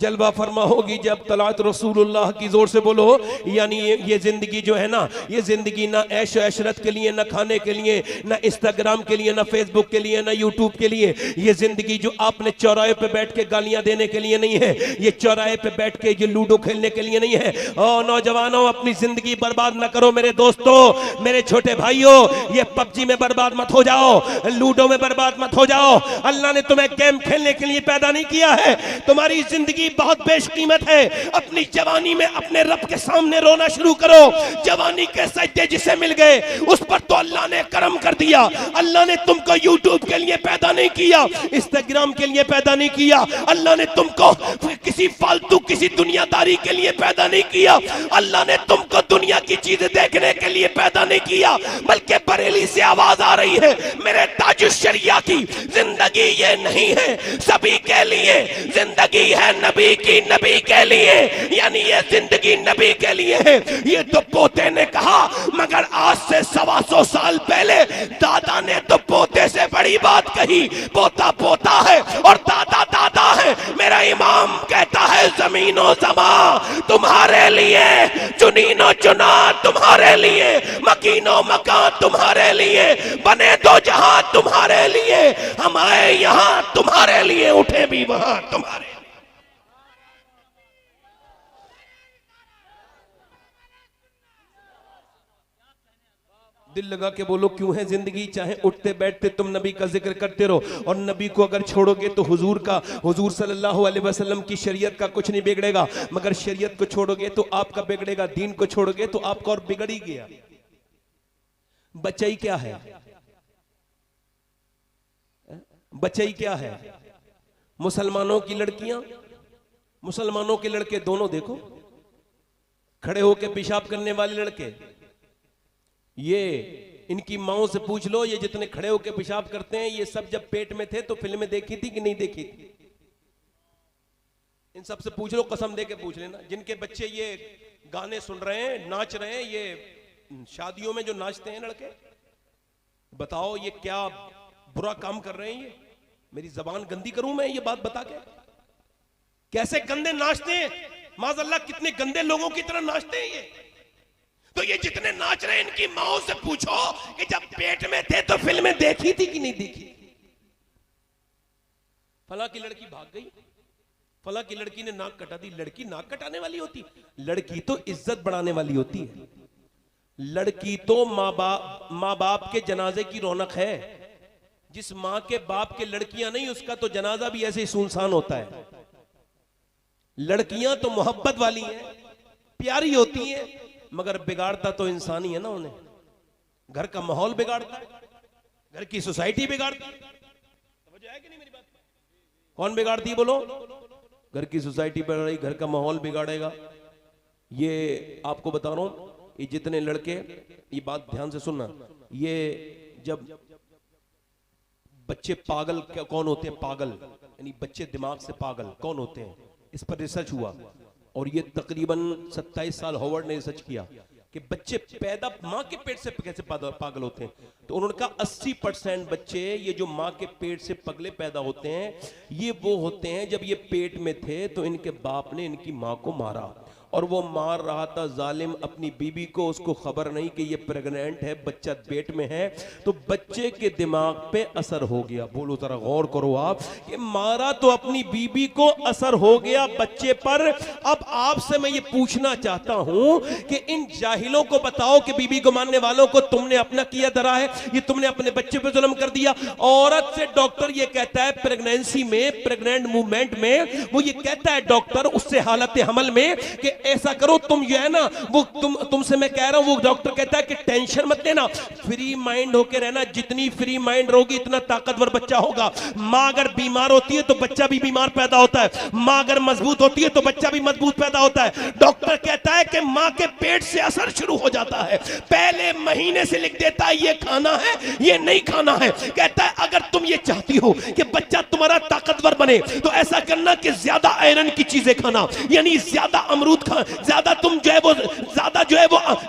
जलवा फरमा होगी जब तलात रसूलुल्लाह की जोर से बोलो। यानी ये जिंदगी जो है ना, ये जिंदगी ना ऐश ऐशरत के लिए, ना खाने के लिए, ना इंस्टाग्राम के लिए, ना फेसबुक के लिए, ना यूट्यूब के लिए। ये जिंदगी जो आपने चौराहे पे बैठ के गालियां देने के लिए नहीं है, ये चौराहे पे बैठ के ये लूडो खेलने के लिए नहीं है। ओ नौजवानों अपनी जिंदगी बर्बाद ना करो। मेरे दोस्तों, मेरे छोटे भाइयों, ये पबजी में बर्बाद मत हो जाओ, लूडो में बर्बाद मत हो जाओ। अल्लाह ने तुम्हें गेम खेलने के लिए पैदा नहीं किया है। तुम्हारी जिंदगी जिंदगी बहुत बेशकीमत है। अपनी जवानी में अपने रब के सामने रोना शुरू करो। जवानी के सजदे जिसे मिल गए उस पर तो अल्लाह ने करम कर दिया। अल्लाह ने तुमको यूट्यूब के लिए पैदा नहीं किया, इंस्टाग्राम के लिए पैदा नहीं किया। अल्लाह ने तुमको किसी फालतू किसी दुनियादारी के लिए पैदा नहीं किया। अल्लाह ने तुमको दुनिया की चीजें देखने के लिए पैदा नहीं किया, बल्कि बरेली से आवाज आ रही है मेरे ताजुश शरिया की जिंदगी ये नहीं है सभी के लिए, जिंदगी है नबी की नबी के लिए, यानी ये जिंदगी नबी के लिए है। ये तो पोते ने कहा, मगर आज से 125 साल पहले दादा ने तो पोते से बड़ी बात कही। पोता पोता है और दादा दादा है। मेरा इमाम कहता है जमीनो जमा तुम्हारे लिए, चुनीनो चुना तुम्हारे लिए, मकीनो मकान तुम्हारे लिए, बने दो जहां तुम्हारे लिए, हम आए यहां तुम्हारे लिए, उठे भी वहां तुम्हारे लिए। दिल लगा के बोलो क्यों है जिंदगी, चाहे उठते बैठते तुम नबी का जिक्र करते रहो। और नबी को अगर छोड़ोगे तो हुजूर सल्लल्लाहु अलैहि वसल्लम की शरीयत का कुछ नहीं बिगड़ेगा, मगर शरीयत को छोड़ोगे तो आपका बिगड़ेगा, दीन को छोड़ोगे तो आपका और बिगड़ ही गया। बचाई क्या है? बचाई क्या है? मुसलमानों की लड़कियां, मुसलमानों के लड़के दोनों देखो, खड़े होकर पेशाब करने वाले लड़के, ये इनकी माओं से पूछ लो, ये जितने खड़े होकर पेशाब करते हैं ये सब जब पेट में थे तो फिल्में देखी थी कि नहीं देखी थी? इन सब से पूछ लो, कसम दे के पूछ लेना। जिनके बच्चे ये गाने सुन रहे हैं, नाच रहे हैं, ये शादियों में जो नाचते हैं लड़के, बताओ ये क्या बुरा काम कर रहे हैं? ये मेरी जबान गंदी करूं मैं ये बात बता के? कैसे गंदे नाचते हैं, माज़अल्लाह कितने गंदे लोगों की तरह नाचते हैं ये। तो ये जितने नाच रहे हैं इनकी माओं से पूछो कि जब पेट में थे तो फिल्में देखी थी कि नहीं देखी? फला की लड़की भाग गई, फला की लड़की ने नाक कटा दी। लड़की नाक कटाने वाली होती? लड़की तो इज्जत बढ़ाने वाली होती है। लड़की तो माँ बाप के जनाजे की रौनक है। जिस माँ के बाप के लड़कियां नहीं उसका तो जनाजा भी ऐसे ही सुनसान होता है। लड़कियां तो मोहब्बत वाली हैं, प्यारी होती हैं, मगर बिगाड़ता तो इंसान ही है ना उन्हें। घर का माहौल बिगाड़ता है, घर की सोसाइटी बिगाड़ती है। समझ आया कि नहीं मेरी बात? कौन बिगाड़ती है बोलो? घर की सोसाइटी बिगड़ रही, घर का माहौल बिगाड़ेगा। ये आपको बता रहा हूं, ये जितने लड़के, ये बात ध्यान से सुनना, ये जब बच्चे पागल कौन होते हैं, पागल यानी बच्चे दिमाग से पागल कौन होते हैं, इस पर रिसर्च हुआ और ये तकरीबन 27 साल हार्वर्ड ने रिसर्च किया कि बच्चे पैदा माँ के पेट से कैसे पागल होते हैं। तो उन्होंने कहा 80% बच्चे ये जो माँ के पेट से पगले पैदा होते हैं ये वो होते हैं जब ये पेट में थे तो इनके बाप ने इनकी माँ को मारा और वो मार रहा था जालिम अपनी बीबी को, उसको खबर नहीं कि ये प्रेग्नेंट है, बच्चा पेट में है, तो बच्चे के दिमाग पे असर हो गया। बोलो जरा गौर करो आप, ये मारा तो अपनी बीबी को, असर हो गया बच्चे पर। अब आपसे मैं ये पूछना चाहता हूं कि इन जाहिलों को बताओ कि बीबी को मानने वालों को, तुमने अपना किया धरा है, ये तुमने अपने बच्चे पे जुल्म कर दिया। औरत से डॉक्टर ये कहता है प्रेगनेंसी में, प्रेग्नेंट मूवमेंट में, वो ये कहता है डॉक्टर उससे हालत हमल में कि ऐसा करो तुम, ये है ना वो तुमसे मैं कह रहा हूं, वो डॉक्टर कहता है कि टेंशन मत लेना, फ्री माइंड होके रहना, जितनी फ्री माइंड रहोगी इतना ताकतवर बच्चा होगा। माँ अगर बीमार होती है तो बच्चा भी बीमार पैदा होता है, माँ अगर मजबूत होती है तो बच्चा भी मजबूत पैदा होता है। डॉक्टर कहता है कि माँ के पेट से असर शुरू हो जाता है, पहले महीने से लिख देता है ये खाना है ये नहीं खाना है। कहता है अगर तुम ये चाहती हो कि बच्चा तुम्हारा ताकतवर बने तो ऐसा करना कि ज्यादा आयरन की चीजें खाना, यानी ज्यादा अमरूद खाना, ज्यादा तुम जो है वो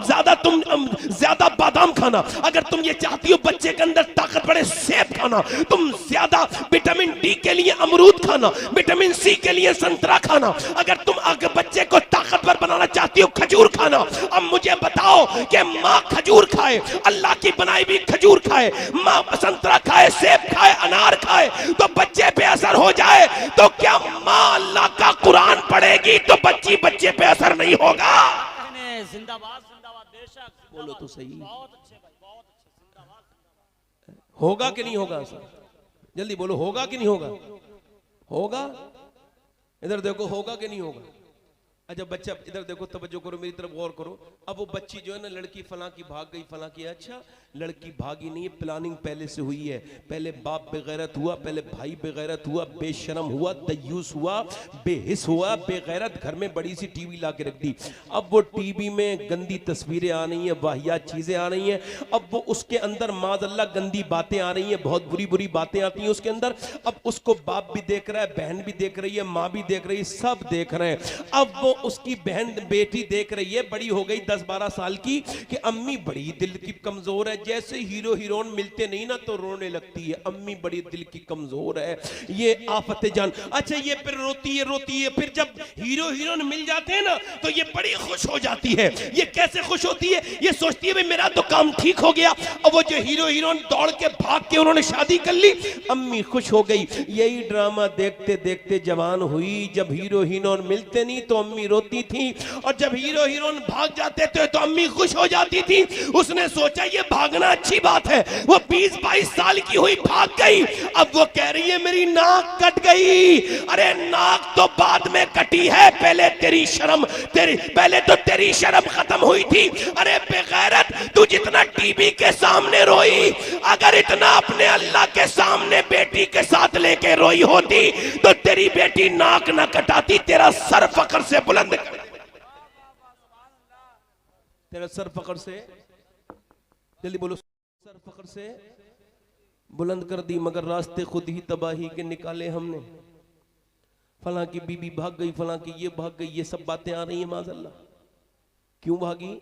ज्यादा तुम ज्यादा बादाम खाना। अगर तुम ये चाहती हो बच्चे के अंदर ताकत बढ़े, सेब खाना, तुम ज्यादा विटामिन डी के लिए अमरूद खाना, विटामिन सी के लिए संतरा खाना। अगर तुम अगर बच्चे को ताकतवर बनाना चाहती हो, खजूर खाना। अब मुझे बताओ कि माँ खजूर खाए, अल्लाह की बनाई भी खजूर खाए, माँ संतरा खाए, सेब खाए, अनार खाए, तो बच्चे पे असर हो जाए, तो क्या माँ अल्लाह का कुरान पढ़ेगी तो बच्चे पे असर नहीं होगा? जिंदाबाद जिंदाबाद, बेशक बोलो तो सही, बहुत अच्छे भाई, बहुत अच्छे, जिंदाबाद। होगा कि नहीं होगा? सर जल्दी बोलो, होगा कि नहीं होगा? होगा। इधर देखो, होगा कि नहीं होगा? अच्छा बच्चा इधर देखो, तवज्जो करो, मेरी तरफ गौर करो। अब वो बच्ची जो है ना, लड़की फलां की भाग गई, फलां की। अच्छा लड़की भागी नहीं है, प्लानिंग पहले से हुई है। पहले बाप बेगैरत हुआ, पहले भाई बेगैरत हुआ, बेशरम हुआ, दयूस हुआ, बेहिस हुआ, बेगैरत। घर में बड़ी सी टीवी ला के रख दी। अब वो टीवी में गंदी तस्वीरें आ रही हैं, वाहियात चीजें आ रही हैं। अब वो उसके अंदर माज़अल्लाह गंदी बातें आ रही हैं, बहुत बुरी बुरी बातें आती हैं उसके अंदर। अब उसको बाप भी देख रहा है, बहन भी देख रही है, माँ भी देख रही है, सब देख रहे हैं। अब वो उसकी बहन बेटी देख रही है, बड़ी हो गई 10-12 साल की, कि अम्मी बड़ी दिल की कमजोर है। जैसे हीरो हीरोइन मिलते नहीं ना तो रोने लगती है, अम्मी बड़ी दिल की कमजोर है, ये आफत जान। अच्छा ये फिर रोती है, फिर जब हीरो हीरोइन मिल जाते हैं ना तो ये बड़ी खुश हो जाती है। ये कैसे खुश होती है? ये सोचती है भाई मेरा तो काम ठीक हो गया। अब वो जो हीरो हीरोइन दौड़ के भाग के उन्होंने शादी कर ली, अम्मी खुश हो गई। यही ड्रामा देखते देखते जवान हुई। जब हीरो हीरोइन मिलते नहीं तो अम्मी रोती थी, और जब हीरो हीरोइन भाग जाते थे तो अम्मी खुश हो जाती थी। उसने सोचा ये भागना अच्छी बात है। वो 20-22 साल की हुई, भाग गई। अब वो कह रही है मेरी नाक कट गई। अरे नाक तो बाद में कटी है, पहले तेरी शर्म, पहले तो तेरी शर्म खत्म हुई थी। अरे बेगैरत, तू जितना टीवी के सामने रोई, अगर इतना अपने अल्लाह के सामने बेटी के साथ लेके रोई होती तो तेरी बेटी नाक ना कटाती, तेरा सर फख्र से बुलंद कर, तेरा सर फख्र से, जल्दी बोलो, सर फख्र से बुलंद कर दी। मगर रास्ते खुद ही तबाही के निकाले हमने। फलां की बीबी भाग गई, फलां की ये भाग गई, ये सब बातें आ रही हैं माज़अल्लाह। क्यों भागी?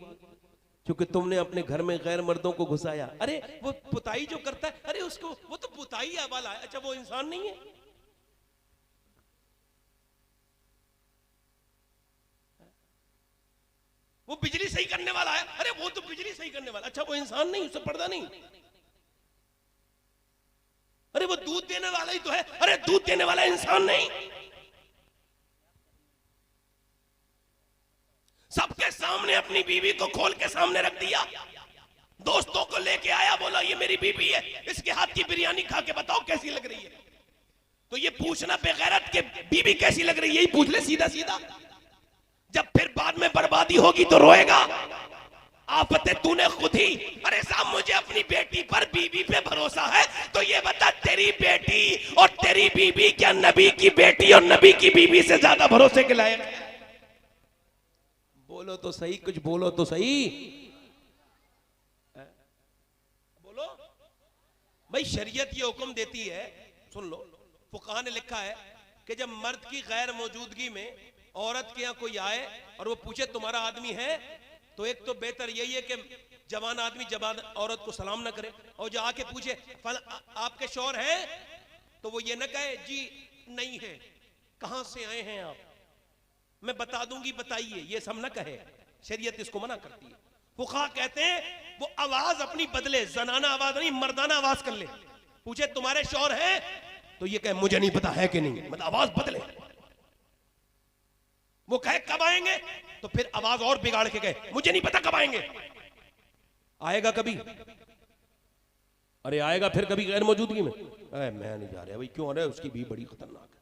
क्योंकि तुमने अपने घर में गैर मर्दों को घुसाया। अरे वो पुताई जो करता है, अरे उसको, वो तो पुताई वाला है। अच्छा वो इंसान नहीं है? वो बिजली सही करने वाला है, अरे वो तो बिजली सही करने वाला। अच्छा वो इंसान नहीं, उससे पर्दा नहीं? अरे वो दूध देने वाला ही तो है, अरे दूध देने वाला इंसान नहीं? सबके सामने अपनी बीवी को खोल के सामने रख दिया, दोस्तों को लेके आया, बोला ये मेरी बीवी है, इसके हाथ की बिरयानी खा के बताओ कैसी लग रही है। तो ये पूछना बेगैरत के बीवी कैसी लग रही है, यही पूछ ले सीधा सीधा। जब फिर बाद में बर्बादी होगी तो रोएगा। आफत तूने खुद ही। अरे साहब मुझे अपनी बेटी पर, बीवी पे भरोसा है, तो ये बता तेरी बेटी और तेरी बीवी क्या नबी की बेटी और नबी की बीवी से ज्यादा भरोसे के लायक है? बोलो तो सही, कुछ बोलो तो सही, बोलो भाई। शरीयत ये हुक्म देती है, सुन लो, फुकाहा ने लिखा है कि जब मर्द की गैर मौजूदगी में औरत के यहाँ कोई आए और वो पूछे तुम्हारा आदमी है, तो एक तो बेहतर यही है कि जवान आदमी जवान औरत को सलाम ना करे, और जो आके पूछे आपके शौहर हैं, तो वो ये ना कहे जी नहीं है, कहां से आए हैं आप, मैं बता दूंगी बताइए, ये सब ना कहे। शरीयत इसको मना करती है। फुकाहा कहते हैं वो आवाज अपनी बदले, जनाना आवाज नहीं मर्दाना आवाज कर ले। पूछे तुम्हारे शौहर हैं, तो ये कहे मुझे नहीं पता है कि नहीं, मतलब आवाज बदले। वो कहे कब आएंगे, तो फिर आवाज और बिगाड़ के कहे मुझे नहीं पता कब आएंगे। आएगा कभी, अरे आएगा फिर कभी गैर मौजूदगी में, मैं नहीं जा रहा भाई, क्यों आ रहा है, उसकी भी बड़ी खतरनाक है।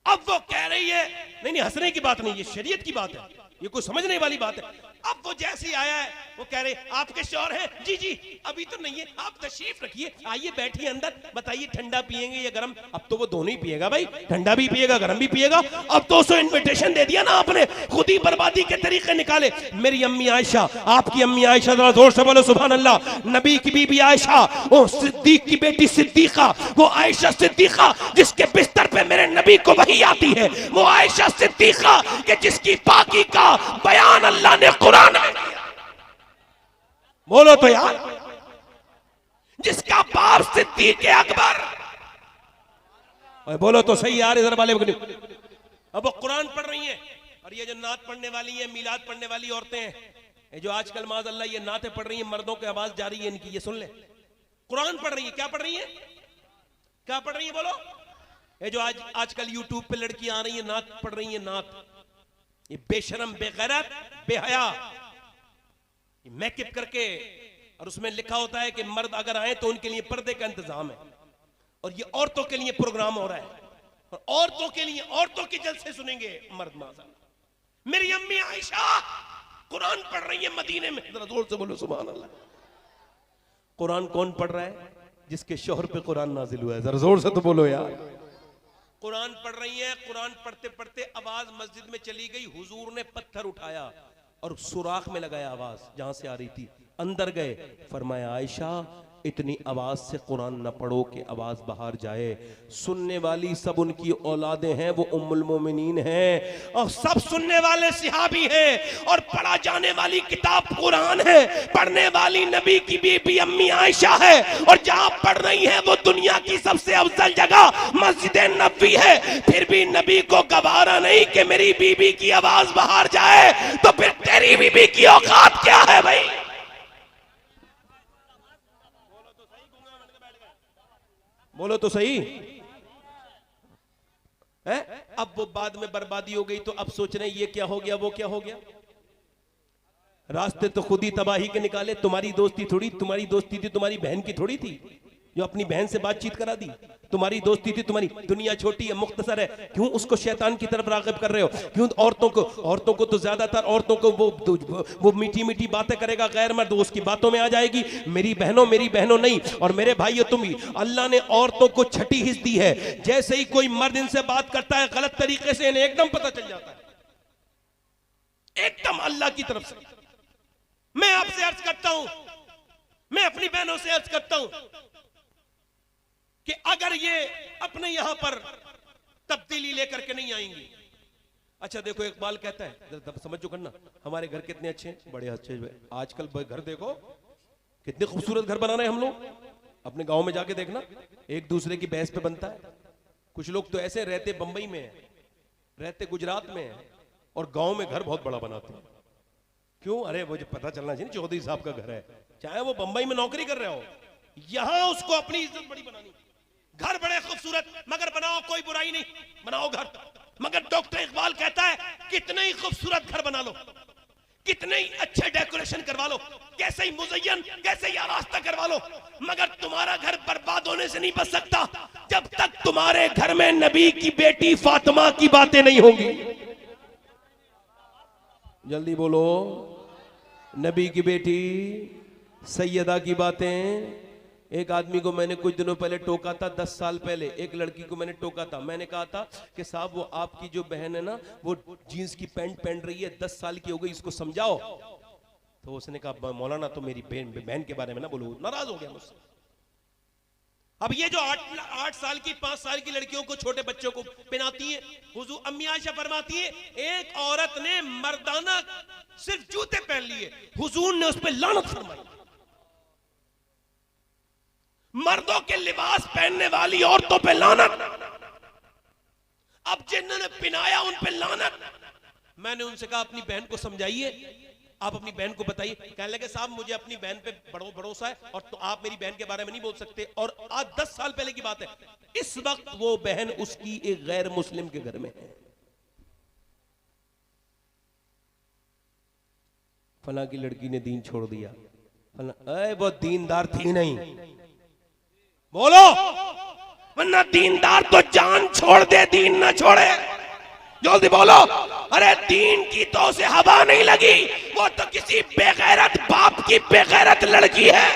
अब वो कह रही है नहीं हंसने की बात नहीं, ये शरीयत की बात है, ये कोई समझने वाली बात है। अब वो जैसे ही आया है वो कह रहे आपके शौहर हैं? जी जी अभी तो नहीं है, आप तशरीफ रखिए, आइए बैठिए अंदर, बताइए ठंडा पिएंगे या गरम? अब तो वो दोनों ही पिएगा भाई, ठंडा भी पिएगा गरम भी पिएगा। अब तो उसको इन्विटेशन दे दिया ना आपने, खुद ही बर्बादी के तरीके निकाले। मेरी अम्मी आयशा, आपकी अम्मी आयशा, जरा जोर से बोलो सुभान अल्लाह। नबी की बीबी आयशा, वो सिद्दीक की बेटी सिद्दीका, वो आयशा सिद्दीका जिसके बिस्तर पे मेरे नबी को वही आती है, वो आयशा सिद्दीका कि जिसकी पाकी का बयान अल्लाह ने कुरान में किया। बोलो तो यार, जिसका बाप सिद्दीक अकबर, बोलो तो सही यार इधर वाले। अब वो कुरान पढ़ रही हैं, और ये जो नात पढ़ने वाली है, मिलाद पढ़ने वाली औरतें हैं, ये जो आजकल माज़अल्लाह ये नाते पढ़ रही हैं, मर्दों की आवाज जारी है इनकी, ये सुन ले, कुरान पढ़ रही है। क्या पढ़ रही है, क्या पढ़ रही है बोलो? ये जो आजकल यूट्यूब पे लड़कियां आ रही हैं, नात पढ़ रही हैं, नात, ये बेशरम बेगैरत बेहया, मेकअप करके, और उसमें लिखा होता है कि मर्द अगर आए तो उनके लिए पर्दे का इंतजाम है, और ये औरतों के लिए प्रोग्राम हो रहा है। और औरतों के लिए औरतों के जलसे सुनेंगे मर्द माशाल्लाह। मेरी अम्मी आयशा कुरान पढ़ रही है मदीने में, जरा जोर से बोलो सुभान अल्लाह। कुरान कौन पढ़ रहा है? जिसके शोहर पे कुरान नाजिल हुआ है, जरा जोर से तो बोलो यार। कुरान पढ़ रही है, कुरान पढ़ते पढ़ते आवाज मस्जिद में चली गई, हुजूर ने पत्थर उठाया और सुराख में लगाया आवाज जहां से आ रही थी। अंदर गए, फरमाया आयशा इतनी आवाज से कुरान न पढ़ो कि आवाज बाहर जाए। सुनने वाली सब उनकी औलादें हैं, वो उम्मुल मोमिनीन हैं और सब सुनने वाले सिहाबी हैं और पढ़ा जाने वाली किताब कुरान है। पढ़ने वाली नबी की बीबी अम्मी आयशा है और जहां पढ़ रही है वो दुनिया की सबसे अफजल जगह मस्जिद नबवी है। फिर भी नबी को गवारा नहीं कि मेरी बीबी की आवाज बाहर जाए, तो फिर तेरी बीबी की औकात क्या है भाई? बोलो तो सही है। अब वो बाद में बर्बादी हो गई तो अब सोच रहे हैं ये क्या हो गया वो क्या हो गया। रास्ते तो खुद ही तबाही के निकाले। तुम्हारी दोस्ती थोड़ी, तुम्हारी दोस्ती थी तुम्हारी बहन की थोड़ी थी जो अपनी बहन से बातचीत करा दी। तुम्हारी दोस्ती थी तुम्हारी। दुनिया छोटी है, मुख्तसर है, क्यों उसको शैतान की तरफ राग़िब कर रहे हो? क्यों औरतों को तो ज्यादातर औरतों को वो मीठी मीठी बातें करेगा गैर मर्द, उसकी बातों में आ जाएगी मेरी बहनों नहीं। और मेरे भाइयों तुम ही, अल्लाह ने औरतों को छठी हिस्स दी है। जैसे ही कोई मर्द इनसे बात करता है गलत तरीके से, इन्हें एकदम पता चल जाता है, एकदम अल्लाह की तरफ से। मैं आपसे अर्ज करता हूं, मैं अपनी बहनों से अर्ज करता हूं कि अगर ये अपने यहां पर तब्दीली लेकर के नहीं आएंगी। अच्छा देखो, इकबाल कहता है, समझो करना, हमारे घर कितने अच्छे हैं, बड़े अच्छे। आजकल घर देखो कितने खूबसूरत घर बना रहे हैं हम लोग। अपने गांव में जाके देखना, एक दूसरे की बहस पे बनता है। कुछ लोग तो ऐसे रहते बंबई में है, रहते गुजरात में है और गांव में घर बहुत बड़ा बनाते हैं। क्यों? अरे वो जो पता चलना चाहिए चौधरी साहब का घर है, चाहे वो बंबई में नौकरी कर रहे हो, यहां उसको अपनी इज्जत बड़ी बनानी। घर बड़े खूबसूरत, मगर बनाओ कोई बुराई नहीं, बनाओ घर। मगर डॉक्टर इकबाल कहता है कितने ही खूबसूरत घर बना लो, कितने ही अच्छे डेकोरेशन करवा लो, कैसे ही मुज़य्यन, कैसे ही आरास्ता करवा लो, मगर तुम्हारा घर बर्बाद होने से नहीं बच सकता जब तक तुम्हारे घर में नबी की बेटी फातिमा की बातें नहीं होंगी। जल्दी बोलो, नबी की बेटी सैयदा की बातें। एक आदमी को मैंने कुछ दिनों पहले टोका था, 10 साल पहले एक लड़की को मैंने टोका था। मैंने कहा था कि साहब वो आपकी जो बहन है ना, वो जीन्स की पैंट पहन रही है, 10 साल की हो गई, इसको समझाओ। तो उसने कहा मौलाना तो मेरी बहन के बारे में ना बोलो, नाराज हो गया मुझसे। अब ये जो 8 साल की 5 साल की लड़कियों को, छोटे बच्चों को पहनाती है, हुजूर अम्मी आयशा फरमाती है एक औरत ने मर्दाना सिर्फ जूते पहन लिए, हुजूर ने उस पर लानत फरमाई। मर्दों के लिबास पहनने वाली औरतों पे लानत। अब जिन्होंने पहनाया उन पे लानत। मैंने उनसे कहा अपनी बहन को समझाइए, आप अपनी बहन को बताइए। कहने लगे साहब मुझे अपनी बहन पे भरोसा है और तो आप मेरी बहन के बारे में नहीं बोल सकते। और आज 10 साल पहले की बात है, इस वक्त वो बहन उसकी एक गैर मुस्लिम के घर में है। फला की लड़की ने दीन छोड़ दिया, फला वो दीनदार थी नहीं, बोलो, वरना दीनदार तो जान छोड़ दे, दीन ना छोड़े। जल्दी बोलो। अरे दीन की तो उसे हवा नहीं लगी, वो तो किसी बेगैरत बाप की बेगैरत लड़की है,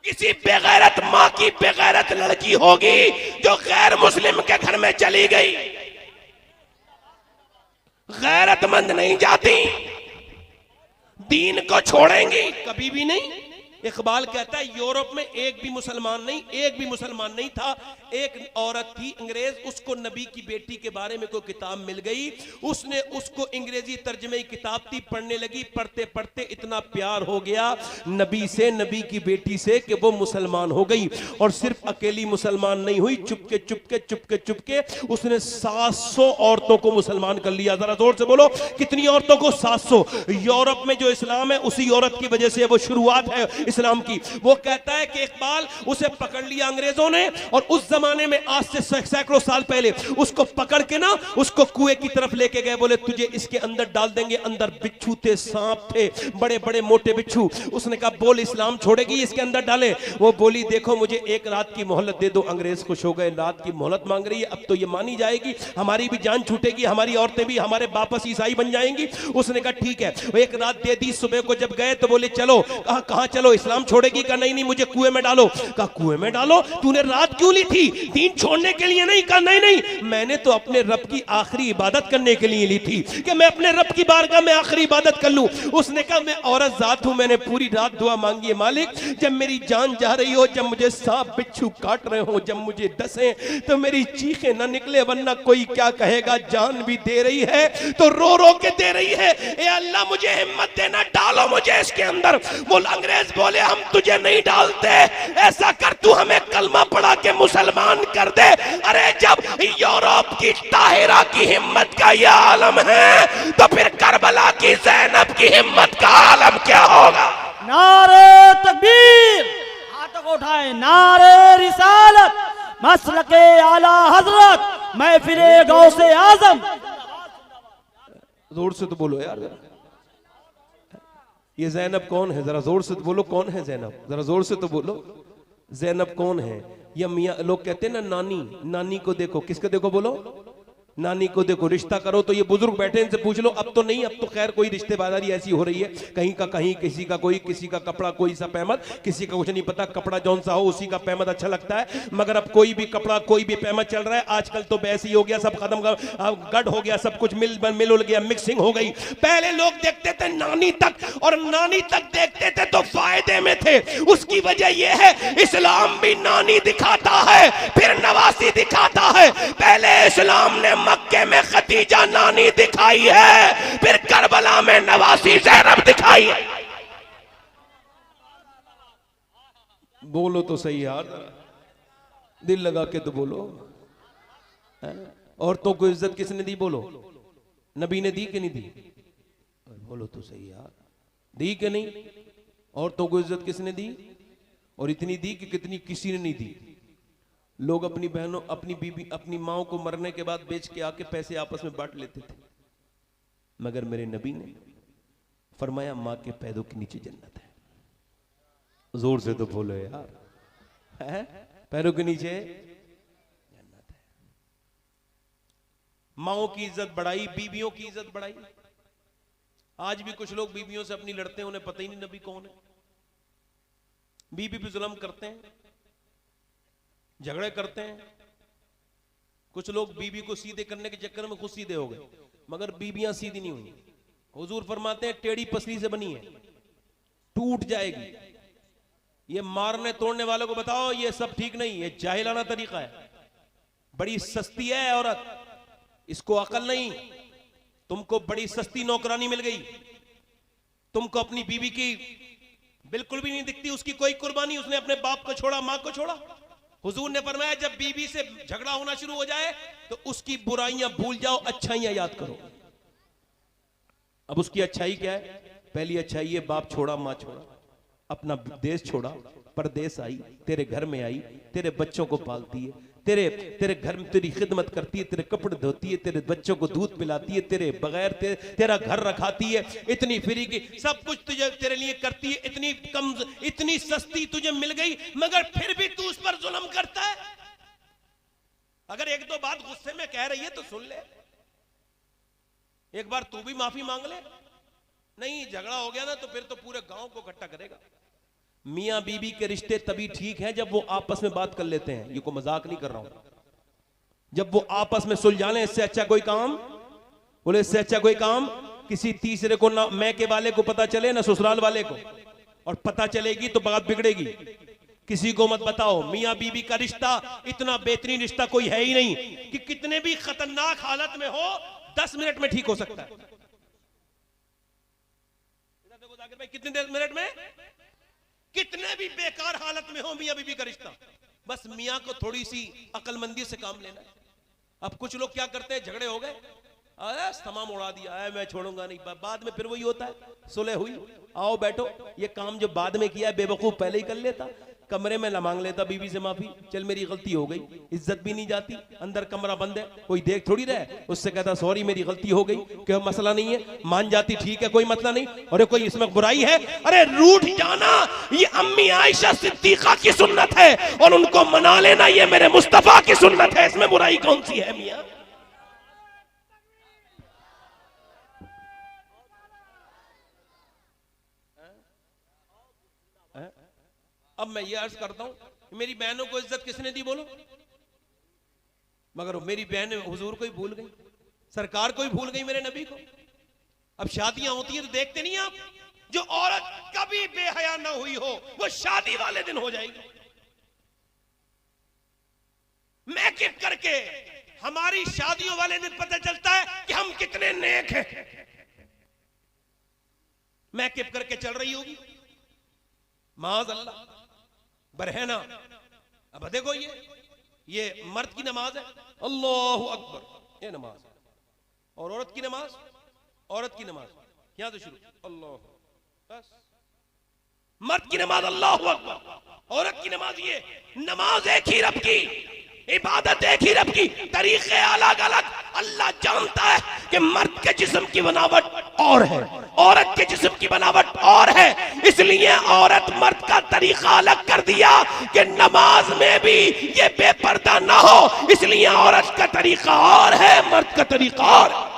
किसी बेगैरत माँ की बेगैरत लड़की होगी जो गैर मुस्लिम के घर में चली गई। गैरतमंद नहीं जाती, दीन को छोड़ेंगी कभी भी नहीं। इकबाल कहता है यूरोप में एक भी मुसलमान नहीं था। एक औरत थी अंग्रेज, उसको नबी की बेटी के बारे में कोई किताब मिल गई, उसने उसको अंग्रेजी तर्जमे की किताब थी, पढ़ने लगी। पढ़ते पढ़ते इतना प्यार हो गया नबी से, नबी की बेटी से, कि वो मुसलमान हो गई। और सिर्फ अकेली मुसलमान नहीं हुई, चुपके उसने 700 औरतों को मुसलमान कर लिया। जरा जोर से बोलो कितनी औरतों को? 700। यूरोप में जो इस्लाम है उसी औरत की वजह से वो शुरुआत है इस्लाम की। वो कहता है कि इकबाल उसे पकड़ लिया अंग्रेजों ने, और उस जमाने में आज से सैकड़ों साल पहले उसको पकड़ के ना उसको कुएं की तरफ लेके गए, बोले तुझे इसके अंदर डाल देंगे। अंदर बिच्छू थे, सांप थे, बड़े बड़े मोटे बिच्छू। उसने कहा बोल इस्लाम छोड़ेगी इसके अंदर डाले? वो बोली देखो मुझे एक रात की मोहलत दे दो। अंग्रेज खुश हो गए, रात की मोहलत मांग रही है, अब तो ये मानी जाएगी, हमारी भी जान छूटेगी, हमारी औरतें भी हमारे वापस ईसाई बन जाएंगी। उसने कहा ठीक है, एक रात दे दी। सुबह को जब गए तो बोले चलो। कहा कहां चलो? इस्लाम छोड़ेगी? कहा नहीं नहीं मुझे कुएं में डालो। कहा कुएं में डालो? तूने रात क्यों ली थी? दीन छोड़ने के लिए नहीं? कहा नहीं नहीं, मैंने तो अपने रब की आखिरी इबादत करने के लिए ली थी कि मैं अपने रब की बारगाह में आखिरी इबादत कर लूं। उसने कहा मैं औरत जात हूं, मैंने पूरी रात दुआ मांगी है मालिक, जब मेरी जान जा रही हो, जब मुझे सांप बिच्छू काट रहे हो, जब मुझे डसे तो मेरी चीखें ना निकले, वरना कोई क्या कहेगा। जान भी दे रही है तो रो रो के दे रही है। ए अल्लाह मुझे हिम्मत देना, डालो मुझे इसके अंदर। वो अंग्रेज बोले हम तुझे नहीं डालते, ऐसा कर तू हमें कलमा पढ़ा के मुसलमान कर दे। अरे जब यूरोप की ताहिरा की हिम्मत का यह आलम है तो फिर करबला की ज़ैनब की हिम्मत का आलम क्या होगा? नारे तकबीर, हाथों को उठाए, नारे रिसालत, मसलके आला हजरत, महफिले गौसे आजम। जोर से तो बोलो यार। ये ज़ैनब कौन है? जरा जोर से तो बोलो, कौन है ज़ैनब? जरा जोर से तो बोलो, ज़ैनब कौन है? या मियाँ लोग कहते हैं ना नानी, नानी को देखो। किसको देखो? बोलो नानी को देखो। रिश्ता करो तो ये बुजुर्ग बैठे, इनसे पूछ लो। अब तो नहीं, अब तो खैर कोई रिश्तेदारी ऐसी हो रही है, कहीं का कहीं, किसी का कोई, किसी का कपड़ा कोई सा पैमत, किसी का कुछ नहीं पता, कपड़ा जौन सा हो उसी का पैमत अच्छा लगता है। मगर अब कोई भी कपड़ा कोई भी पैमत चल रहा है आजकल, तो वैसे ही हो गया, सब खत्म, गढ़ हो गया, सब कुछ मिल गया, मिक्सिंग हो गई। पहले लोग देखते थे नानी तक, और नानी तक देखते थे तो फायदे में थे। उसकी वजह यह है इस्लाम भी नानी दिखाता है, फिर नवासी दिखाता है। पहले इस्लाम ने मक्के में खदीजा नानी दिखाई है, फिर करबला में नवासी ज़ैनब दिखाई है। बोलो तो सही यार, दिल लगा के तो बोलो। औरतों को इज्जत किसने दी? बोलो नबी ने दी कि नहीं दी? बोलो तो सही यार, दी कि नहीं? औरतों को इज्जत किसने दी? और इतनी दी कि कितनी किसी ने नहीं दी। लोग अपनी बहनों, अपनी बीबी, अपनी माओ को मरने के बाद बेच के आके पैसे आपस में बांट लेते थे, मगर मेरे नबी ने फरमाया मां के पैरों के नीचे जन्नत है। जोर से तो बोलो यार, है? पैरों के नीचे जन्नत है। माओ की इज्जत बढ़ाई, बीबियों की इज्जत बढ़ाई। आज भी कुछ लोग बीबियों से अपनी लड़ते हैं, उन्हें पता ही नहीं नबी कौन है। बीबी पे जुल्म करते हैं, झगड़े करते हैं। कुछ लोग बीबी को सीधे करने के चक्कर में खुद सीधे हो गए, मगर बीबियां सीधी नहीं हुई। हुजूर फरमाते हैं टेढ़ी पसली से बनी है, टूट जाएगी। ये मारने तोड़ने वालों को बताओ ये सब ठीक नहीं, ये जाहिलाना तरीका है। बड़ी सस्ती है औरत, इसको अकल नहीं। तुमको बड़ी सस्ती नौकरानी मिल गई, तुमको अपनी बीबी की बिल्कुल भी नहीं दिखती उसकी कोई कुर्बानी। उसने अपने बाप को छोड़ा, मां को छोड़ा। हुजूर ने फरमाया जब बीबी से झगड़ा होना शुरू हो जाए तो उसकी बुराइयां भूल जाओ, अच्छाइयां याद करो। अब उसकी अच्छाई क्या है? पहली अच्छाई है बाप छोड़ा, मां छोड़ा, अपना देश छोड़ा, परदेश आई, तेरे घर में आई, तेरे बच्चों को पालती है, तेरे घर में तेरी खिदमत करती है, तेरे कपड़े धोती है, तेरे बच्चों को दूध पिलाती है, तेरे बगैर तेरा घर रखाती है, इतनी फ्री की सब कुछ तुझे तेरे लिए करती है, इतनी कम, इतनी सस्ती तुझे मिल गई, मगर फिर भी तू उस पर जुल्म करता है। अगर एक दो बात गुस्से में कह रही है तो सुन ले, एक बार तू भी माफी मांग ले। नहीं, झगड़ा हो गया ना तो फिर तो पूरे गांव को इकट्ठा करेगा। मियां बीबी के रिश्ते तभी ठीक हैं जब वो आपस में बात कर लेते हैं, ये को मजाक नहीं कर रहा हूं। जब वो आपस में सुलझा लें, इससे अच्छा कोई काम, बोले इससे अच्छा कोई काम किसी तीसरे को ना मैके वाले को पता चले ना ससुराल वाले को, और पता चलेगी तो बात बिगड़ेगी। किसी को मत बताओ। मियां बीबी का रिश्ता इतना बेहतरीन रिश्ता कोई है ही नहीं कि कितने भी खतरनाक हालत में हो 10 मिनट में ठीक हो सकता है। भाई कितने मिनट में, कितने भी बेकार हालत में हो मियां बीबी का रिश्ता, बस मियां को थोड़ी सी अक्लमंदी से काम लेना है। अब कुछ लोग क्या करते हैं, झगड़े हो गए, अरे तमाम उड़ा दिया है, मैं छोड़ूंगा नहीं। बाद में फिर वही होता है, सुलह हुई, आओ बैठो, ये काम जो बाद में किया है बेवकूफ पहले ही कर लेता। कमरे में ना मांग लेता बीवी से माफी, चल मेरी गलती हो गई, इज्जत भी नहीं जाती, अंदर कमरा बंद है, कोई देख थोड़ी रहे, उससे कहता सॉरी मेरी गलती हो गई, कोई मसला नहीं है, मान जाती ठीक है कोई मसला नहीं, अरे कोई इसमें बुराई है? अरे रूठ जाना ये अम्मी आयशा सिद्दीका की सुन्नत है और उनको मना लेना ये मेरे मुस्तफा की सुन्नत है, इसमें बुराई कौन सी है मियां? अब मैं ये अर्ज करता हूं, मेरी बहनों को इज्जत किसने दी बोलो? मगर मेरी बहन हुजूर को ही भूल गई, सरकार को ही भूल गई, मेरे नबी को। अब शादियां होती है तो देखते नहीं आप, जो औरत कभी बेहया ना हुई हो वो शादी वाले दिन हो जाएगी। मेकअप करके हमारी शादियों वाले दिन पता चलता है कि हम कितने नेक हैं। मेकअप करके चल रही होगी, माज अल्लाह बरहना। अब देखो ये मर्द की नमाज है, अल्लाहु अकबर, ये नमाज, और औरत की नमाज, औरत की नमाज यहां से शुरू, अल्लाह, बस मर्द की नमाज अल्लाहु अकबर, औरत की नमाज ये। नमाज एक ही रब की, इबादत एक ही रब की, तरीके अलग अलग। अल्लाह जानता है कि मर्द के जिस्म की बनावट और है, औरत के जिस्म की बनावट और है, इसलिए औरत मर्द का तरीका अलग कर दिया कि नमाज में भी ये बेपर्दा ना हो, इसलिए औरत का तरीका और है, मर्द का तरीका और है।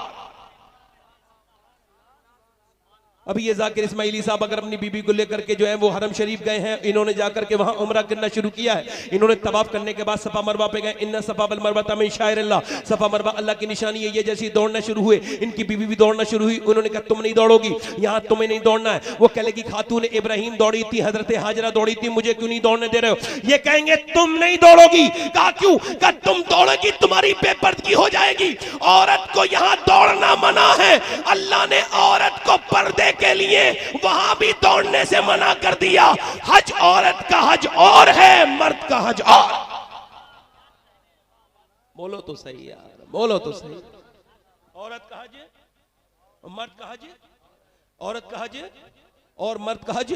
अभी ये जाकिर इस्माइली साहब अगर अपनी बीबी को लेकर के जो है वो हरम शरीफ गए हैं, इन्होंने जाकर के वहां उम्रा करना शुरू किया है। इन्होंने तवाफ करने के बाद सफा मरवा पे गए, इन्ना सफा वल मरवा मिन शाइरिल्लाह, सफा मरवा अल्लाह की निशानी है। ये जैसी दौड़ना शुरू हुए, इनकी बीबी भी दौड़ना शुरू हुई। उन्होंने कहा तुम नहीं दौड़ोगी, यहाँ तुम्हें नहीं दौड़ना है। वो कह लगी खातून इब्राहिम दौड़ी थी, हजरत हाजरा दौड़ी थी, मुझे क्यों नहीं दौड़ने दे रहे हो? ये कहेंगे तुम नहीं दौड़ोगी। कहा क्यों? कहा तुम दौड़ोगी तुम्हारी बेपर्दगी हो जाएगी। औरत को यहाँ दौड़ना मना है, अल्लाह ने औरत को पर्दे के लिए वहां भी दौड़ने से मना कर दिया। हज औरत का हज और है, मर्द का हज और। बोलो तो सही यार, बोलो तो सही। औरत का हज, मर्द का हज, औरत का हज और मर्द का हज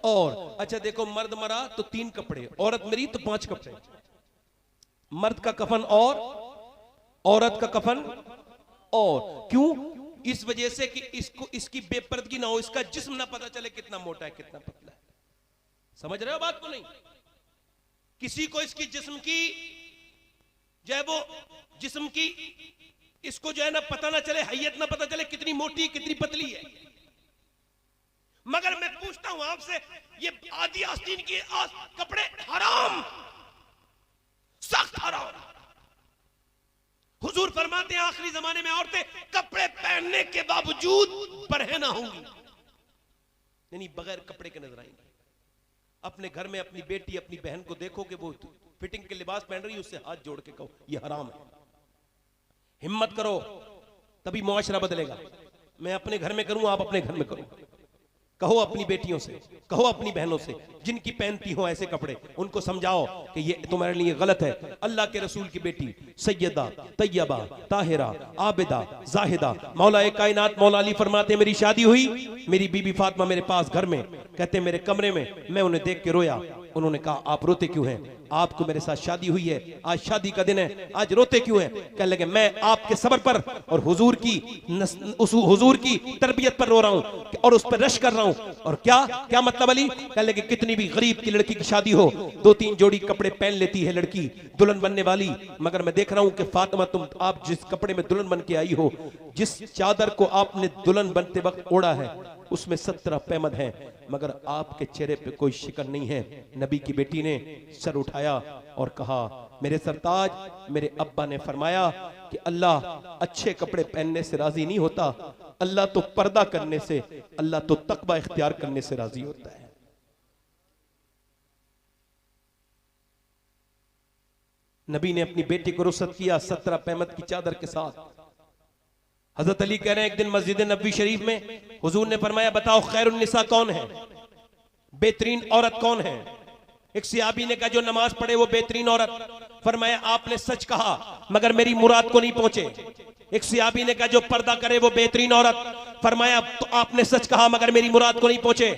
और। अच्छा देखो, मर्द मरा तो 3 कपड़े, औरत मरी तो 5 कपड़े। मर्द का कफन और औरत का कफन और। क्यों? इस वजह से कि इसकी बेपर्दगी ना हो, इसका जिस्म ना पता चले कितना मोटा है कितना पतला है। समझ रहे हो बात को? नहीं, किसी को इसकी जिस्म की जो है वो जिस्म की इसको जो है ना पता ना चले, हैयत ना पता चले कितनी मोटी कितनी पतली है। मगर मैं पूछता हूं आपसे, ये आदि आस्तीन के कपड़े हराम, सख्त हराम। हुजूर फरमाते हैं आखिरी जमाने में औरतें कपड़े पहनने के बावजूद बरहना होंगी, यानी बगैर कपड़े के नजर आएंगी। अपने घर में अपनी बेटी अपनी बहन को देखो कि वो फिटिंग के लिबास पहन रही है, उससे हाथ जोड़ के कहो ये हराम है। हिम्मत करो तभी मुआशरा बदलेगा। मैं अपने घर में करूं, आप अपने घर में करो। कहो अपनी बेटियों से, कहो अपनी बहनों से जिनकी पहनती हो ऐसे कपड़े, उनको समझाओ कि ये तुम्हारे लिए गलत है। अल्लाह के रसूल की बेटी सैयदा तैयबा ताहिरा आबिदा जाहिदा मौला कायनात मौला अली फरमाते मेरी शादी हुई, मेरी बीबी फातिमा मेरे पास घर में, कहते मेरे कमरे में, मैं उन्हें देख के रोया। उन्होंने कहा आप रोते क्यों हैं? आपको मेरे साथ शादी हुई है, आज शादी का दिन है, आज रोते क्यों हैं? कहने लगे मैं आपके सबर पर और हुजूर की तरबियत पर रो रहा हूं और उस पर रश कर रहा हूं। और क्या क्या मतलब अली? कहने लगे कितनी भी गरीब की लड़की की शादी हो, 2-3 जोड़ी कपड़े पहन लेती है लड़की दुल्हन बनने वाली, मगर मैं देख रहा हूं कि फातिमा तुम आप जिस कपड़े में दुल्हन बन के आई हो, जिस चादर को आपने दुल्हन बनते वक्त ओढ़ा है उसमें 17 पैमद हैं, मगर आपके चेहरे पे कोई शिकन नहीं है। नबी की बेटी ने सर उठाया और कहा मेरे सरताज, मेरे अब्बा ने फरमाया कि अल्लाह अच्छे कपड़े पहनने से राजी नहीं होता, अल्लाह तो पर्दा करने से, अल्लाह तो तकवा इख्तियार करने से राजी होता है। नबी ने अपनी बेटी को रुखसत किया 17 पैमद की चादर के साथ। हजरत अली कह रहे हैं एक दिन मस्जिद नबी शरीफ में हुजूर ने फरमाया बताओ खैरुन निसा कौन है, बेहतरीन औरत कौन है? एक सियाबी ने कहा जो नमाज पढ़े वो बेहतरीन औरत। फरमाया आपने सच कहा, मगर मेरी मुराद को नहीं पहुंचे। एक सहाबी ने कहा जो पर्दा करे वो बेहतरीन औरत। फरमाया तो आपने सच कहा मगर मेरी मुराद को नहीं पहुंचे।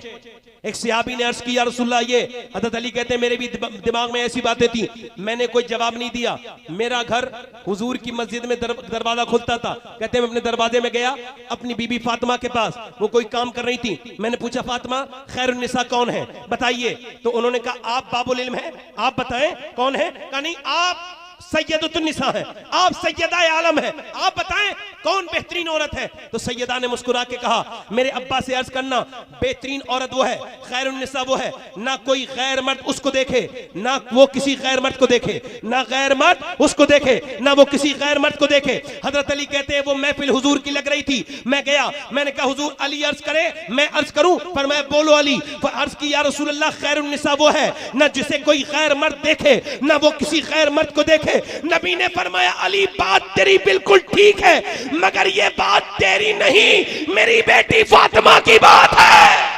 एक सहाबी ने अर्ज किया रसूलुल्लाह ये। हज़रत अली कहते हैं मेरे भी दिमाग में ऐसी बातें थी, मैंने कोई जवाब नहीं दिया। मेरा घर हुजूर की मस्जिद में दरवाजा खुलता था। कहते हैं मैं अपने दरवाजे में गया अपनी बीबी फातिमा के पास, वो कोई काम कर रही थी। मैंने पूछा फातिमा खैरुन निसा कौन है बताइए। तो उन्होंने कहा आप बाबुल इल्म है, आप बताएं कौन है। कहा नहीं आप सैयदतुन निसा है, आप सैयदा आलम है, आप बताएं कौन बेहतरीन औरत है। तो सैयदा ने मुस्कुरा के कहा मेरे अब्बा से अर्ज करना बेहतरीन औरत वो है, खैरुन निसा वो है, ना कोई गैर मर्द उसको देखे, ना वो किसी गैर मर्द को देखे, ना गैर मर्द उसको देखे, ना वो किसी गैर मर्द को देखे। हजरत अली कहते हैं वो महफिल हुजूर की लग रही थी, मैं गया, मैंने कहा हुजूर अली अर्ज करे मैं अर्ज करूं। पर मैं बोलो अली। अर्ज की या रसूल अल्लाह खैरुन निसा वो है ना जिसे कोई गैर मर्द देखे, ना वो किसी गैर मर्द को देखे। नबी ने फरमाया अली बात तेरी बिल्कुल ठीक है मगर ये बात तेरी नहीं मेरी बेटी फातिमा की बात है।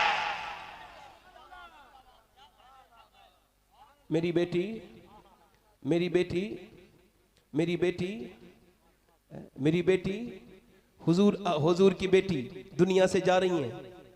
मेरी बेटी मेरी बेटी मेरी बेटी मेरी बेटी हुजूर की बेटी दुनिया से जा रही हैं।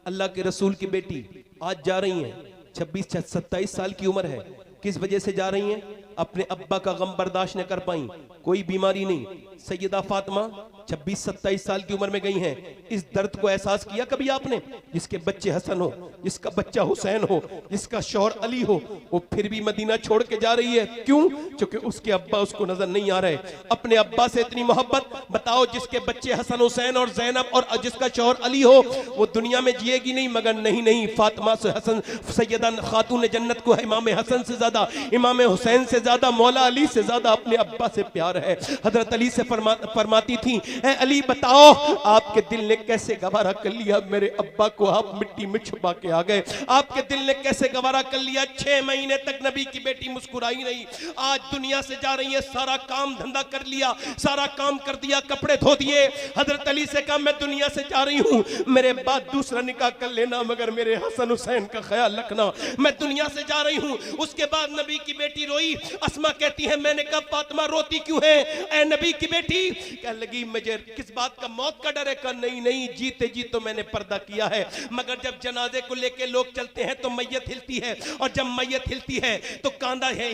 अल्लाह के रसूल की बेटी आज जा रही हैं, 26-27 साल की उम्र है। किस वजह से जा रही हैं? अपने अब्बा का गम बर्दाश्त न कर पाई, कोई बीमारी नहीं। सैयदा फातिमा 26-27 साल की उम्र में गई हैं। इस दर्द को एहसास किया कभी आपने? जिसके बच्चे हसन हो, जिसका बच्चा हुसैन हो, जिसका शौहर अली हो, वो फिर भी मदीना छोड़ के जा रही है। क्यों? क्योंकि उसके अब्बा उसको नजर नहीं आ रहे। अपने अब्बा से इतनी मोहब्बत। बताओ जिसके बच्चे हसन हुसैन और जैनब और जिसका शौहर अली हो वो दुनिया में जिएगी नहीं। मगर नहीं नहीं, फातिमा से हसन सैयदा खातून जन्नत को इमाम हसन से ज्यादा, इमाम हुसैन से ज्यादा, मौला अली से ज्यादा अपने अब्बा से प्यार है। हजरत अली से फरमाती थी ऐ अली बताओ आपके दिल ने कैसे गवारा कर लिया मेरे अब्बा को आप मिट्टी में छुपा के आ गए। आपके दिल ने कैसे गवारा कर लिया 6 महीने तक नबी की बेटी मुस्कुराई नहीं। आज दुनिया से जा रही है, सारा काम धंधा कर लिया, सारा काम कर दिया, कपड़े धो दिए। हजरत अली से कहा मैं दुनिया से जा रही हूँ, मेरे बाद दूसरा निकाह कर लेना मगर मेरे हसन हुसैन का ख्याल रखना, मैं दुनिया से जा रही हूँ। उसके बाद नबी की बेटी रोई। अस्मा कहती है मैंने कहा फातिमा रोती क्यों है ऐ नबी की बेटी? कह लगी मुझे किस बात का, मौत का डर है? कहा नहीं नहीं, जीते जी तो मैंने पर्दा किया है मगर जब जनाजे को लेके लोग चलते हैं तो मैयत हिलती है, और जब मैयत हिलती है तो कांधा है,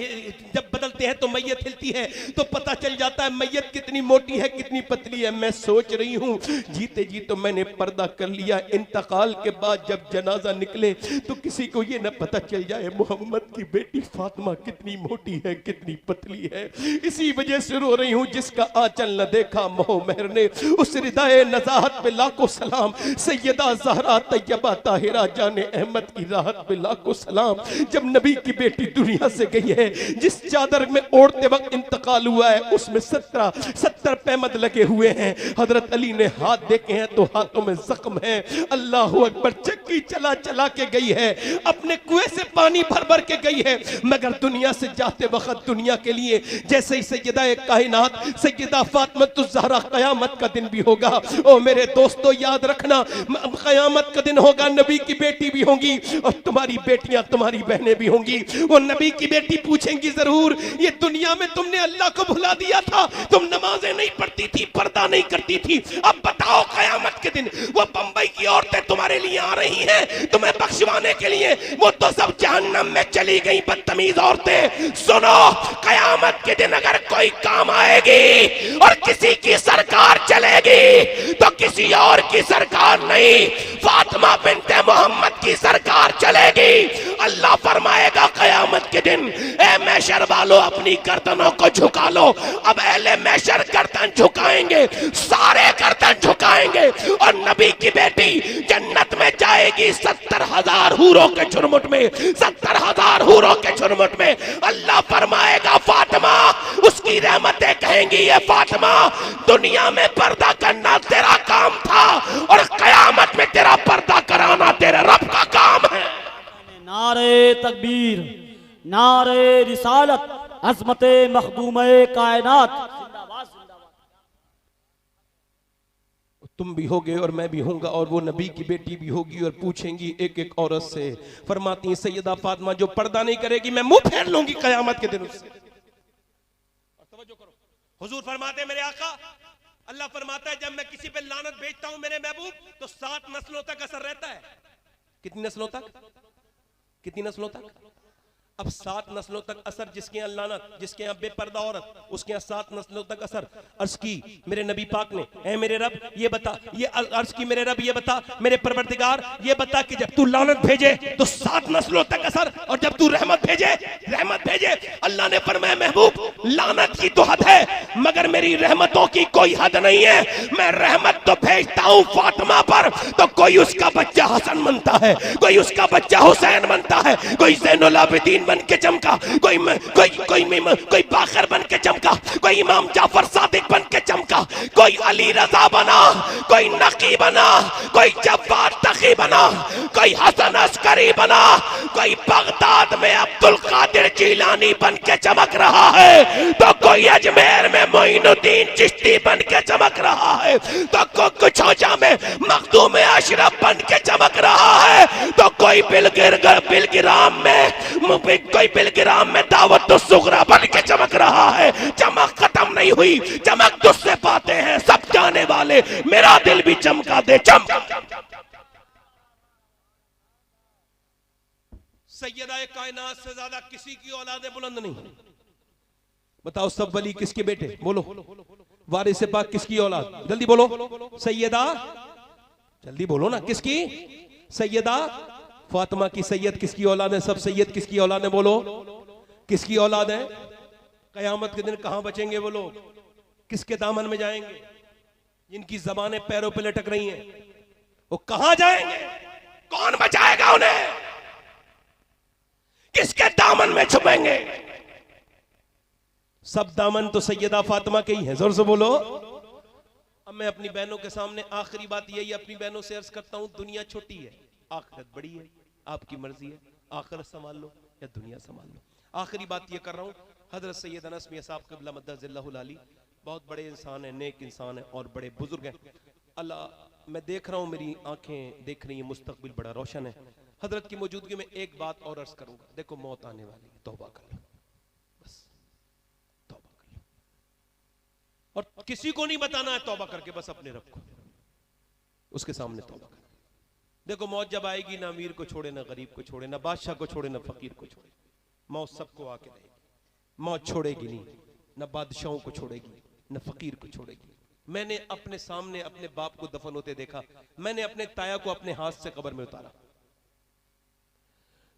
जब बदलते हैं तो मैयत हिलती है, तो पता चल जाता है मैयत कितनी मोटी है कितनी पतली है। मैं सोच रही हूँ जीते जी तो मैंने पर्दा कर लिया, इंतकाल के बाद जब जनाजा निकले तो किसी को ये न पता चल जाए मोहम्मद की बेटी फातिमा कितनी मोटी है कितनी पतली है। इसी वजह से रो रही हूँ जिसका आंचल न देखा मोह मेहर ने, उस हृदय नज़ाहत पे लाखों सलाम। सैयदा ज़हरा तैयबा ताहिरा जाने अहमद की राहत पे लाखों सलाम। जब नबी की बेटी दुनिया से गई है, जिस चादर में ओढ़ते वक्त इंतकाल हुआ है उसमें 70 पैमद लगे हुए हैं। हजरत अली ने हाथ देखे हैं तो हाथों में जख्म है। अल्लाह अकबर, चक्की चला चला के गई है, अपने कुएं से पानी भर भर के गई है, मगर दुनिया से जाते वक्त दुनिया के लिए जैसे ही सैयदा कायनात सैयदा फातिमा ज़हरा क़यामत का दिन भी होगा। ओ मेरे दोस्तों याद रखना क़यामत का दिन होगा, नबी की बेटी भी होंगी और तुम्हारी बेटियां तुम्हारी बहनें भी होंगी। वो नबी की बेटी पूछेंगी जरूर ये दुनिया में तुमने अल्लाह को भुला दिया था, तुम नमाजें नहीं पढ़ती थी, पर्दा नहीं करती थी, अब बताओ क़यामत के दिन वो बंबई की औरतें तुम्हारे लिए आ रही हैं तुम्हें बख्शवाने के लिए, वो तो सब जहन्नम में चली गई बदतमीज औरतें। सुनो क़यामत के दिन अगर कोई काम आएगी और किसी की सरकार चलेगी तो किसी और की सरकार नहीं, फातिमा बिन्ते मोहम्मद की सरकार चलेगी। अल्लाह फरमाएगा क़यामत के दिन ए मैशर वालों अपनी गर्दनों को झुका लो। अब अहले मैशर गर्दन झुकाएंगे, सारे गर्दन झुकाएंगे और नबी की बेटी जन्नत में जाएगी 70,000 हूरों के झुरमुट में, 70,000 हूरों के झुरमुट में। अल्लाह फरमाएगा फातिमा, उसकी रहमतें कहेंगी ये फातिमा दुनिया में पर्दा करना तेरा काम था और क़यामत में तेरा पर्दा कराना तेरे रब का काम है। नारे तकबीर, नारे रिसालत, अज़मते मखदूमे कायनात। तुम भी होगे और मैं भी होऊंगा और वो नबी की बेटी भी होगी और पूछेंगी एक एक औरत से। फरमाती है सैयदा फातिमा जो पर्दा नहीं करेगी मैं मुंह फेर लूंगी क़यामत के दिन उससे। हुजूर फरमाते मेरे आका अल्लाह फरमाता है जब मैं किसी पे लानत भेजता हूं मेरे महबूब तो 7 नस्लों तक असर रहता है। कितनी नस्लों तक? कितनी नस्लों तक? अब 7 नस्लों तक असर। जिसके यहाँ लानत, जिसके यहाँ बेपर्दा औरत, उसके यहाँ 7 नस्लों तक असर। अर्ज की मेरे नबी पाक ने, ऐ मेरे रब ये बता, ये अर्ज की मेरे रब ये बता, मेरे परवरदिगार ये बता कि जब तू लानत भेजे तो 7 नस्लों तक असर, और जब तू रहमत भेजे अल्लाह ने फरमाया महबूब लानत की तो हद है मगर मेरी रहमतों की कोई हद नहीं है। मैं रहमत तो भेजता हूं फातिमा पर, तो कोई उसका बच्चा हसन बनता है, कोई उसका बच्चा हुसैन बनता है, कोई ज़ैनुल आबिदीन बन के चमका, कोई बाखर बन के चमका, कोई इमाम जाफर सादिक बन के चमका, कोई अली रजा बना, कोई नकी बना, कोई जब्बार तकी बना, कोई हसन अस्करी बना, कोई बगदाद में अब्दुल कादिर जिलानी बन के चमक रहा है, तो कोई अजमेर में मोइनुद्दीन चिश्ती बन के चमक रहा है, तो कुछ में मखदूम अशरफ बन के चमक रहा है, तो कोई बिलगिराम में दावत तो सुगरा बन के चमक रहा है। चमक खत्म नहीं हुई, चमक तुझसे पाते हैं सब जाने वाले, मेरा दिल भी चमका दे चमका। सैयदा कायनात से ज्यादा किसी की औलाद बुलंद नहीं। बताओ सब वली किसके बेटे? बोलो। वारिस पाक किसकी औलाद? जल्दी बोलो। सैयदा, जल्दी बोलो ना, किसकी? सैयदा फातिमा की। सैयद किसकी औलाद है? सब सैयद किसकी औलाद है? बोलो किसकी औलाद है? कयामत के दिन कहां बचेंगे वो लोग? किसके दामन में जाएंगे? जिनकी जबानें पैरों पे लटक रही हैं वो कहां जाएंगे? कौन बचाएगा उन्हें? किसके दामन में छुपेंगे? सब दामन तो सैयदा फातिमा के ही हैं। जोर से बोलो। अब मैं अपनी बहनों के सामने आखिरी बात यही अपनी बहनों से अर्ज करता हूं, दुनिया छोटी है, आखिरत बड़ी है, आपकी मर्जी है, आखिरत संभाल लो या दुनिया संभाल लो। आखिरी बात ये कर रहा हूं, हजरत सैयद अनस मियां साहब क़िबला मद्दज़िल्लहुल आली बहुत बड़े इंसान हैं, नेक इंसान हैं और बड़े बुजुर्ग हैं। अल्लाह, मैं देख रहा हूं, मेरी आंखें देख रही हैं, मुस्तकबिल बड़ा रोशन है। हजरत की मौजूदगी में एक बात और अर्ज करूंगा, देखो मौत आने वाली है, तौबा कर लो, बस तौबा कर लो, और किसी को नहीं बताना है तौबा करके, बस अपने रब को, उसके सामने तौबा कर। देखो मौत जब आएगी ना अमीर को छोड़े, ना गरीब को छोड़े, ना बादशाह को छोड़े, ना फकीर को छोड़े, मौत सबको आके रहेगी। मौत छोड़ेगी नहीं, ना बादशाहों को छोड़ेगी, ना फकीर को छोड़ेगी। मैंने अपने सामने अपने बाप को दफन होते देखा, मैंने अपने ताया को अपने हाथ से कब्र में उतारा,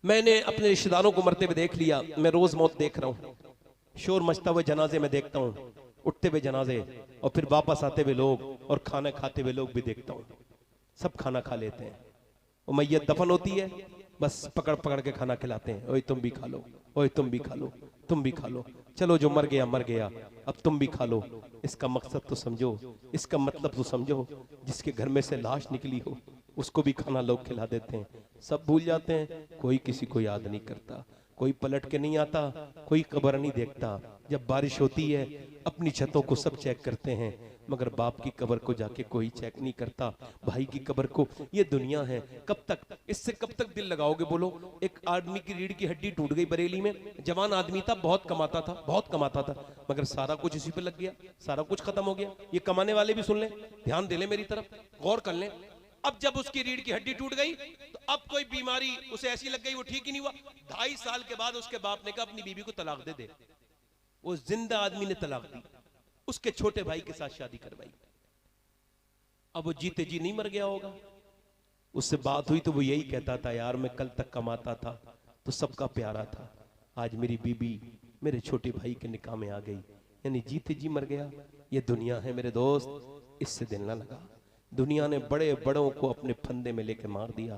मैंने अपने रिश्तेदारों को मरते हुए देख लिया। मैं रोज मौत देख रहा हूं, शोर मचता हुए जनाजे में देखता हूं, उठते हुए जनाजे, और फिर वापस आते हुए लोग और खाना खाते हुए लोग भी देखता हूं। सब खाना खा लेते हैं, वो मैयत दफन होती है, बस पकड़ पकड़ के खाना खिलाते हैं, ओए तुम भी खा लो, ओए तुम भी खा लो, तुम भी खा लो, चलो जो मर गया मर गया, अब तुम भी खा लो। इसका मकसद तो समझो, इसका मतलब तो समझो, जिसके घर में से लाश निकली हो उसको भी खाना लोग खिला देते हैं। सब भूल जाते हैं, कोई किसी को याद नहीं करता, कोई पलट के नहीं आता, कोई कब्र नहीं देखता। जब बारिश होती है अपनी छतों को सब चेक करते हैं, मगर बाप की कब्र को जाके कोई चेक नहीं करता, भाई की कब्र को। ये दुनिया है, कब तक इससे कब तक दिल लगाओगे? बोलो। एक आदमी की रीढ़ की हड्डी टूट गई बरेली में, जवान आदमी था, बहुत कमाता था, बहुत कमाता था, मगर सारा कुछ इसी पे लग गया, सारा कुछ खत्म हो गया। ये कमाने वाले भी सुन लें, ध्यान दे लें मेरी तरफ, गौर कर लें। अब जब उसकी रीढ़ की हड्डी टूट गई तो अब कोई बीमारी उसे ऐसी लग गई, वो ठीक ही नहीं हुआ। 2.5 साल के बाद उसके बाप ने कहा अपनी बीवी को तलाक दे दे। वो जिंदा आदमी ने तलाक दी, उसके छोटे भाई के साथ शादी करवाई। अब वो जीते जी नहीं मर गया होगा, उससे बात हुई तो वो यही कहता था, यार मैं कल तक कमाता था तो सबका प्यारा था, आज मेरी बीबी मेरे छोटे भाई के निकाह में आ गई, यानी जीते जी मर गया। ये दुनिया है मेरे दोस्त, इससे दिल ना लगा। दुनिया ने बड़े बड़ों को अपने फंदे में लेके मार दिया।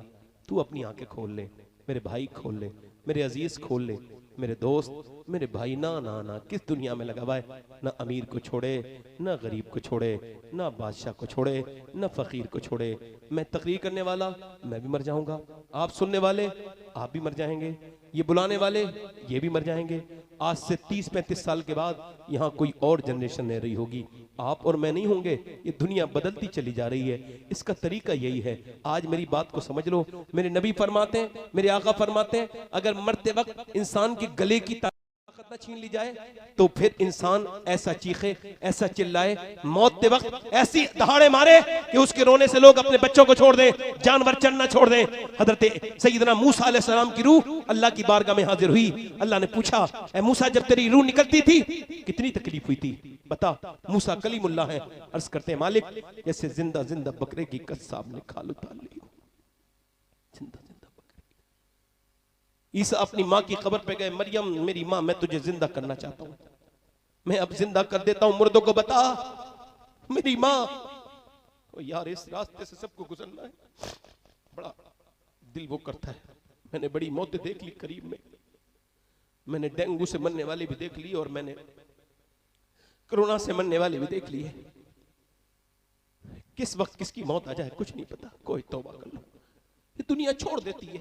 तू अपनी आंखें खोल ले मेरे भाई, खोल ले मेरे अजीज, खोल ले मेरे दोस्त, मेरे भाई। ना ना ना, किस दुनिया में लगा हुआ है? ना अमीर को छोड़े, ना गरीब को छोड़े, ना बादशाह को छोड़े, ना फकीर को छोड़े। मैं तकरीर करने वाला मैं भी मर जाऊंगा, आप सुनने वाले आप भी मर जाएंगे, ये बुलाने वाले ये भी मर जाएंगे। आज से 30-35 साल के बाद यहाँ कोई और जनरेशन रह रही होगी, आप और मैं नहीं होंगे। ये दुनिया बदलती चली जा रही है, इसका तरीका यही है। आज मेरी बात को समझ लो। मेरे नबी फरमाते हैं, मेरे आका फरमाते हैं, अगर मरते वक्त इंसान के गले की ताकत न छीन ली जाए तो फिर इंसान ऐसा चीखे, ऐसा चिल्लाए, मौत के वक्त ऐसी दहाड़े मारे कि उसके रोने से लोग अपने बच्चों को छोड़ दें, जानवर चढ़ना छोड़ दें। हजरत सैयदना मूसा अलैहिस्सलाम की रूह अल्लाह की बारगाह में हाजिर हुई। अल्लाह ने पूछा, ए मूसा, जब तेरी रूह निकलती थी कितनी तकलीफ हुई थी, बता। मूसा कलीमुल्लाह है, अर्ज करते हैं, मालिक जैसे जिंदा जिंदा बकरे की कस्साब ने खाल उतार ली। जिंदा जिंदा बकरे। ईसा अपनी माँ की कब्र पे गए, मरियम मेरी माँ, मैं तुझे जिंदा करना चाहता हूँ, मैं अब जिंदा कर देता हूँ, मुर्दों को बता मेरी माँ। यार इस रास्ते से सबको गुजरना है, बड़ा दिल वो करता है। मैंने बड़ी मौतें देख ली करीब में, मैंने डेंगू से मरने वाली भी देख ली और मैंने कोरोना से मरने वाले भी देख लिए। किस वक्त किसकी मौत आ जाए कुछ नहीं पता। कोई तौबा कर लो, ये दुनिया छोड़ देती है,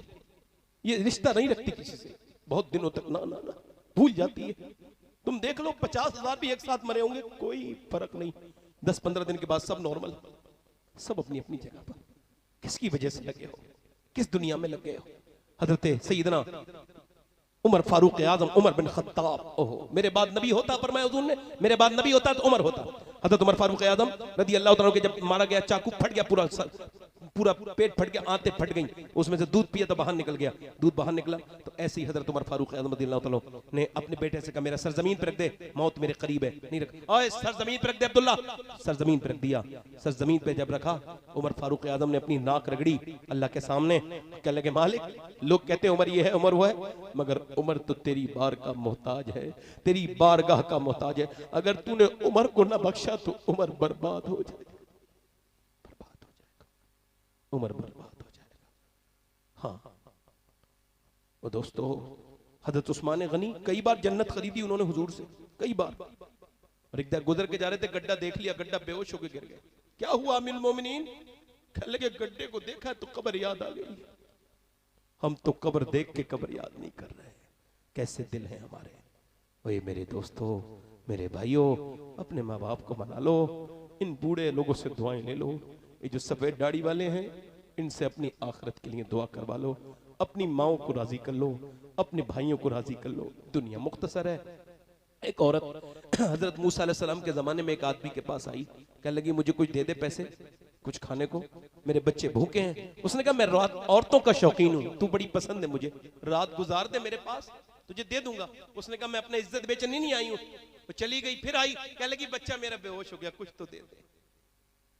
ये रिश्ता नहीं रखती किसी से, बहुत दिनों तक ना ना ना भूल जाती है। तुम देख लो 50,000 भी एक साथ मरे होंगे, कोई फर्क नहीं, 10-15 दिन के बाद सब नॉर्मल, सब अपनी अपनी जगह पर। किसकी वजह से लगे हो, किस दुनिया में लगे हो। हजरत सैयदना उमर फारूक आजम, उमर बिन खत्ताब, ओहो मेरे बाद नबी होता, पर मैं हुजूर ने मेरे बाद नबी होता तो उमर होता। हजरत उमर फारूक आजम रदी अल्लाह तआला के जब मारा गया, चाकू फट गया, पूरा पेट फट गया, आंतें फट गईं, उसमें से दूध पिया तो बाहर निकल गया। दूध बाहर निकला तो ऐसे ही हजरत उमर फारूक आजम रदी अल्लाह तआला ने अपने बेटे से कहा, मेरा सर जमीन पर रख दे, मौत मेरे करीब है, नहीं रख, ओए सर जमीन पर रख दे अब्दुल्ला। सर जमीन पर रख दिया। सर जमीन पे जब रखा, उमर फारूक आजम ने अपनी नाक रगड़ी अल्लाह के सामने, कहने लगे, मालिक लोग कहते हैं उमर ये है उमर वो है, मगर उमर तो तेरी बार का मोहताज है, तेरी बारगाह का मोहताज है। अगर तूने उमर को ना बख्शा तो उमर बर्बाद हो जाएगा, बर्बाद हो जाएगा, उमर बर्बाद हो जाएगा। हाँ वो दोस्तों, हजरत उस्मान गनी कई बार जन्नत खरीदी उन्होंने हुजूर से, कई बार। और एक बार गुजर के जा रहे थे, गड्ढा देख लिया, गड्ढा बेहोश होकर गिर गए। क्या हुआ अमीरुल मोमिनीन? कहने लगे गड्ढे को देखा तो कब्र याद आ गई। हम तो कब्र देख के कब्र याद नहीं कर रहे, कैसे दिल हैं हमारे। ओए मेरे दोस्तों, मेरे भाइयों, अपने माँ बाप को मना लो, इन बूढ़े लोगों से दुआएं ले लो, ये जो सफेद दाढ़ी वाले हैं इनसे अपनी आखिरत के लिए दुआ करवा लो, अपनी माओ को राजी कर लो, अपने भाइयों को राजी कर लो। दुनिया मुख्तसर है। एक औरत हजरत मूसा अलैहिस्सलाम के जमाने में एक आदमी के पास आई, कहने लगी मुझे कुछ दे दे पैसे, कुछ खाने को, मेरे बच्चे भूखे हैं। उसने कहा मैं रात औरतों का शौकीन हूँ, तू बड़ी पसंद है मुझे, रात गुजार दे मेरे पास, तुझे दे दूंगा। उसने कहा मैं अपने इज्जत बेचने नहीं आई हूँ। वो चली गई, फिर आई, कहने लगी बच्चा मेरा बेहोश हो गया, कुछ तो दे दे,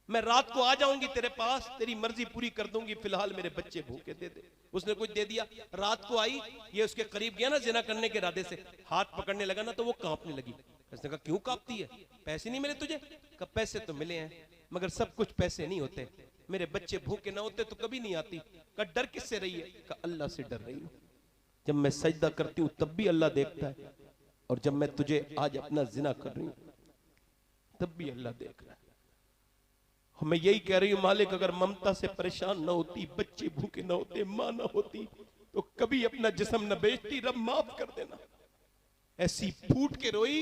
मैं रात को आ जाऊंगी तेरे पास, तेरी मर्जी पूरी कर दूंगी, फिलहाल मेरे बच्चे भूखे दे दे। उसने कुछ दे दिया। रात को आई, ये उसके करीब गया ना जिना करने के इरादे से, हाथ पकड़ने लगा ना तो वो कांपने लगी। उसने कहा क्यों कांपती है, पैसे नहीं मिले तुझे? कहा पैसे तो मिले हैं मगर सब कुछ पैसे नहीं होते, मेरे बच्चे भूखे ना होते तो कभी नहीं आती। कहा डर किससे रही है? कहा अल्लाह से डर रही हूं, जब मैं सजदा करती हूँ तब भी अल्लाह देखता है, और जब मैं तुझे आज अपना जिना कर रही हूँ तब भी अल्लाह देख रहा है। मैं यही कह रही हूं मालिक, अगर ममता से परेशान ना होती, बच्चे भूखे ना होते, मां ना होती, तो कभी अपना जिस्म न बेचती, रब माफ कर देना। ऐसी फूट के रोई,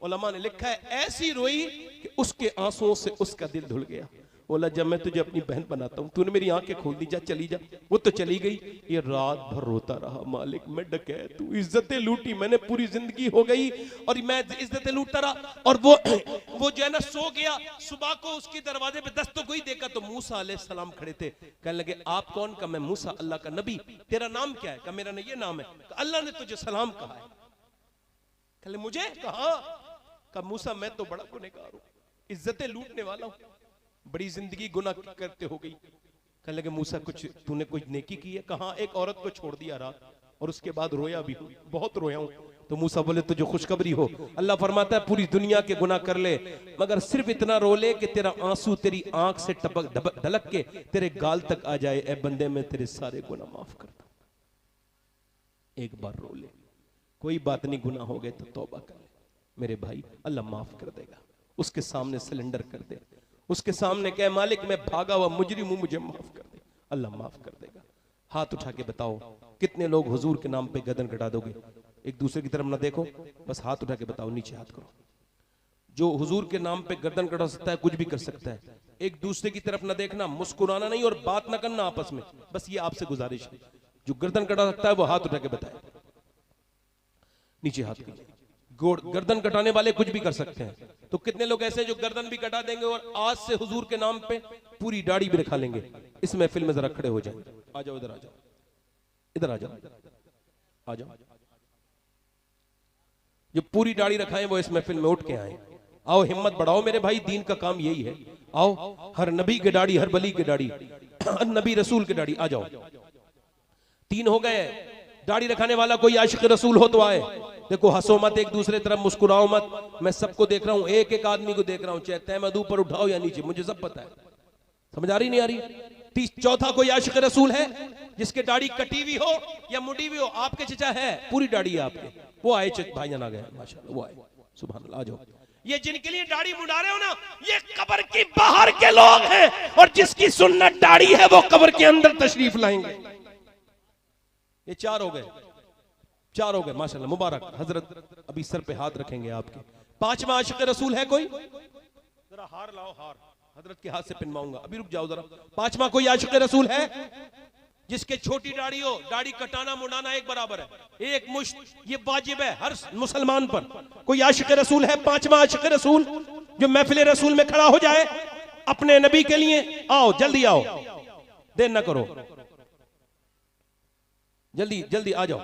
उलमा ने लिखा है ऐसी रोई कि उसके आंसुओं से उसका दिल धुल गया। बोला जब मैं तुझे अपनी बहन बनाता हूं, तूने मेरी आंखें खोल दी, जा चली जा। वो तो चली गई, ये रात भर रोता रहा, मालिक मैं डकैत हूं, इज्जतें लूटी मैंने, पूरी जिंदगी हो गई और मैं इज्जतें लूटता रहा। और वो जो है ना सो गया, सुबह को उसके दरवाजे पे दस्तगोई देखा तो मूसा अलैहिस्सलाम खड़े थे। कहने लगे आप कौन? का मैं मूसा अल्लाह का नबी। तेरा नाम क्या है? का मेरा ये नाम है। अल्लाह ने तुझे सलाम कहा है। कहले मुझे? कहा का मूसा मैं तो बड़ा गुनहगार हूं, इज्जतें लूटने वाला हूं, बड़ी जिंदगी गुनाह करते हो गई। कहने लगे मूसा कुछ तूने कोई नेकी की है? कहा एक औरत को छोड़ दिया रात, और उसके बाद रोया भी हूं, बहुत रोया हूं। तो मूसा बोले तुझे खुशखबरी हो, अल्लाह फरमाता है पूरी दुनिया के गुनाह कर ले मगर सिर्फ इतना रो ले कि तेरा आंसू तेरी आंख से टपक ढलक के तेरे गाल तक आ जाए, ए बंदे मैं तेरे सारे गुनाह माफ करता। एक बार रो ले, कोई बात नहीं, गुनाह हो गए तो तौबा कर ले मेरे भाई, अल्लाह माफ कर देगा। उसके सामने सिलेंडर कर दे, उसके सामने कहे मालिक मैं भागा हुआ मुजरिम हूं, मुझे माफ कर दे, अल्लाह माफ कर देगा। हाथ उठा के बताओ कितने लोग हुजूर के नाम पे गर्दन कटा दोगे? एक दूसरे की तरफ ना देखो, बस हाथ उठा के बताओ, नीचे हाथ करो। जो हुजूर के नाम पे गर्दन कटा सकता है कुछ भी कर सकता है। एक दूसरे की तरफ ना देखना, मुस्कुराना नहीं और बात ना करना आपस में, बस ये आपसे गुजारिश है। जो गर्दन कटा सकता है वो हाथ उठा के बताए, नीचे हाथ कीजिए। गर्दन कटाने वाले कुछ भी कर सकते हैं, तो कितने लोग ऐसे हैं जो गर्दन भी कटा देंगे और आज से हुजूर के नाम पे पूरी दाढ़ी भी रखा लेंगे। इस महफिल में जरा खड़े हो जाए, आ जाओ इधर, आ जाओ इधर, आ जाओ आ जाओ। जो पूरी दाढ़ी रखाए वो इस महफिल में उठ के आए। आओ हिम्मत बढ़ाओ मेरे भाई, दीन का काम यही है। आओ, हर नबी की दाढ़ी, हर वली की दाढ़ी, हर नबी रसूल की दाढ़ी। आ जाओ, 3 हो गए। दाढ़ी रखाने वाला कोई आशिक रसूल हो तो आए। देखो हंसो मत, एक दूसरे तरफ मुस्कुराओ मत। मैं सबको देख रहा हूं, एक एक आदमी को देख रहा हूं, चाहे तहमद ऊपर उठाओ या नीचे, मुझे सब पता है। समझ आ रही नहीं आ रही? चौथा कोई आशिक रसूल है जिसके दाढ़ी कटी हुई हो या मुड़ी हुई हो? आपके चचा है, पूरी दाढ़ी है आपके, वो आए भाईजान आ गए माशाल्लाह, वो आए। सुभान अल्लाह। आ जाओ। ये जिनके लिए दाढ़ी मुड़ा रहे हो ना, ये कब्र की बाहर के लोग हैं, और जिसकी सुन्नत दाढ़ी है वो कब्र के अंदर तशरीफ लाएंगे। ये 4 हो गए, 4 हो गए माशाल्लाह, मुबारक। हजरत अभी सर पे हाथ रखेंगे आपके। 5वां आशिक रसूल है कोई? जरा हार लाओ, हार हजरत के हाथ से पिनवाऊंगा, अभी रुक जाओ जरा। 5वां कोई आशिक रसूल है जिसके छोटी दाढ़ी हो? दाढ़ी कटाना मुड़ाना एक बराबर है, एक मुश्त, ये वाजिब है हर मुसलमान पर। कोई आशिक रसूल है? 5वां आशिक रसूल जो महफिल रसूल में खड़ा हो जाए अपने नबी के लिए। आओ जल्दी आओ, देर ना करो, जल्दी जल्दी आ जाओ।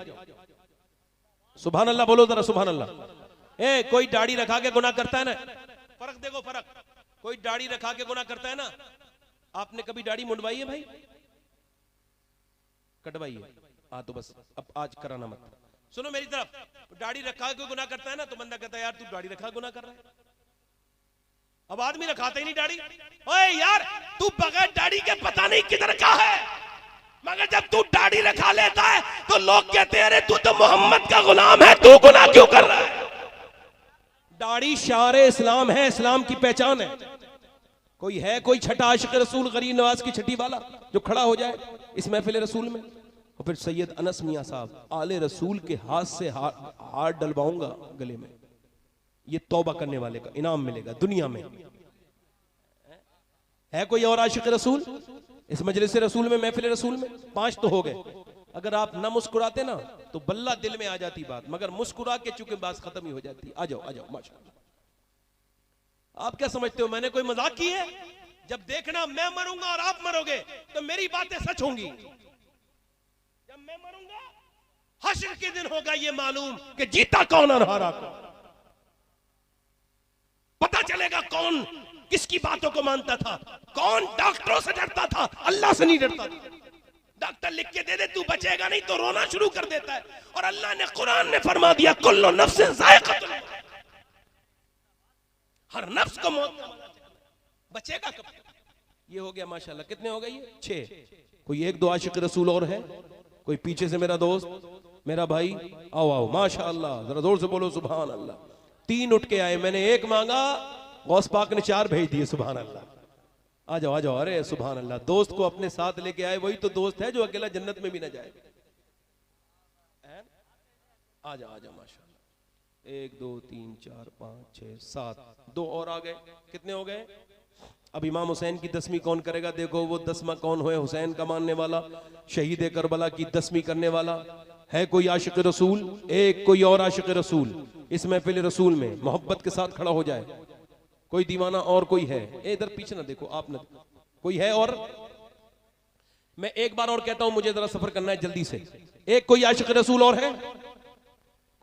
सुभान अल्लाह बोलो जरा, सुभान अल्लाह। कोई दाढ़ी रखा के गुनाह करता है ना, फर्क देखो फर्क। कोई दाढ़ी रखा के गुनाह करता है ना? आपने कभी दाढ़ी मुंडवाई है भाई? कटवाई है? हाँ तो बस अब आज कराना मत। सुनो मेरी तरफ, दाढ़ी रखा के गुनाह करता है ना, तो बंदा कहता है यार तू दाढ़ी रखा गुनाह कर रहा है। अब आदमी रखाता ही नहीं दाढ़ी। ओए यार तू बगैर दाढ़ी के पता नहीं किधर का है, मगर जब तू दाढ़ी रखा लेता है तो लोग कहते हैं अरे तू तो मोहम्मद का गुलाम है, तू गुनाह क्यों कर रहा है? दाढ़ी शारे इस्लाम है, इस्लाम की पहचान है। कोई है कोई छठा आशिक रसूल गरीब नवाज की छठी वाला जो खड़ा हो जाए इस महफिल रसूल में? और फिर सैयद अनस मियां साहब, आले रसूल के हाथ से हाथ डलवाऊंगा गले में, ये तौबा करने वाले का इनाम मिलेगा दुनिया में। है कोई और आशिक रसूल इस मजलिस रसूल में, महफिल रसूल में? 5 तो हो गए। अगर आप न मुस्कुराते ना तो बल्ला दिल में आ जाती बात, मगर मुस्कुरा के चूंकि बात खत्म ही हो जाती। आ जाओ आ जाओ माशाअल्लाह। आप क्या समझते हो मैंने कोई मजाक की है? जब देखना मैं मरूंगा और आप मरोगे तो मेरी बातें सच होंगी। जब मैं मरूंगा हश्र के दिन होगा ये मालूम कि जीता कौन और हारा कौन। पता चलेगा कौन किसकी बातों को मानता था, कौन डॉक्टरों से डरता था, अल्लाह से नहीं डरता था। डॉक्टर लिख के दे दे तू बचेगा नहीं तो रोना शुरू कर देता है, और अल्लाह ने कुरान में फरमा दिया कुल्लु नफ्सिन ज़ाइक़तुल मौत, हर नफ्स को मौत बचेगा कब? ये हो गया माशाल्लाह। कितने हो गए ये? 6। कोई 1-2 आशिक रसूल और है? कोई पीछे से मेरा दोस्त मेरा भाई? आओ आओ माशाल्लाह, जरा जोर से बोलो सुभान अल्लाह। 3 उठ के आए, मैंने 1 मांगा, गौस पाक ने 4 भेज दिए। सुभान अल्लाह। आ जाओ आ जाओ। अरे सुभान अल्लाह, दोस्त को अपने साथ लेके आए, वही तो दोस्त है जो अकेला जन्नत में भी ना जाए। आ जाओ आ जाओ माशाल्लाह। 1 2 3 4 5 6 7, 2 और आ गए। कितने हो गए? अब इमाम हुसैन की 10वीं कौन करेगा? देखो वो 10वां कौन है? हुसैन का मानने वाला, शहीद करबला की 10वीं करने वाला। है कोई आशिक रसूल? एक कोई और आशिक रसूल इस महफिल रसूल में मोहब्बत के साथ खड़ा हो जाए? कोई दीवाना और कोई है? इधर पीछे ना देखो आप ना, कोई है और? मैं एक बार और कहता हूं, मुझे जरा सफर करना है जल्दी से। एक कोई आशिक रसूल और है?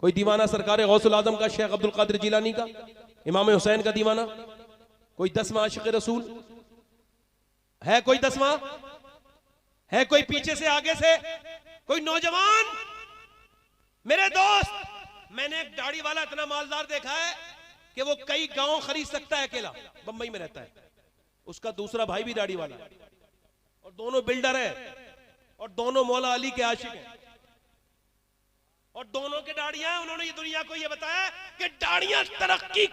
कोई दीवाना सरकार गौसुल आजम का, शेख अब्दुल कादिर जिलानी का, इमाम हुसैन का दीवाना? कोई 10वां आशिक रसूल है? कोई 10वां है? कोई पीछे से आगे से? कोई नौजवान? मेरे दोस्त, मैंने एक दाढ़ी वाला इतना मालदार देखा है कि वो कई गांव खरीद सकता है अकेला, बंबई में रहता है। उसका दूसरा भाई भी दाढ़ी वाला, और दोनों बिल्डर है, और दोनों मौला अली के आशिक हैं, और दोनों के दाढ़ियां। उन्होंने ये दुनिया को ये बताया कि दाढ़ियां तरक्की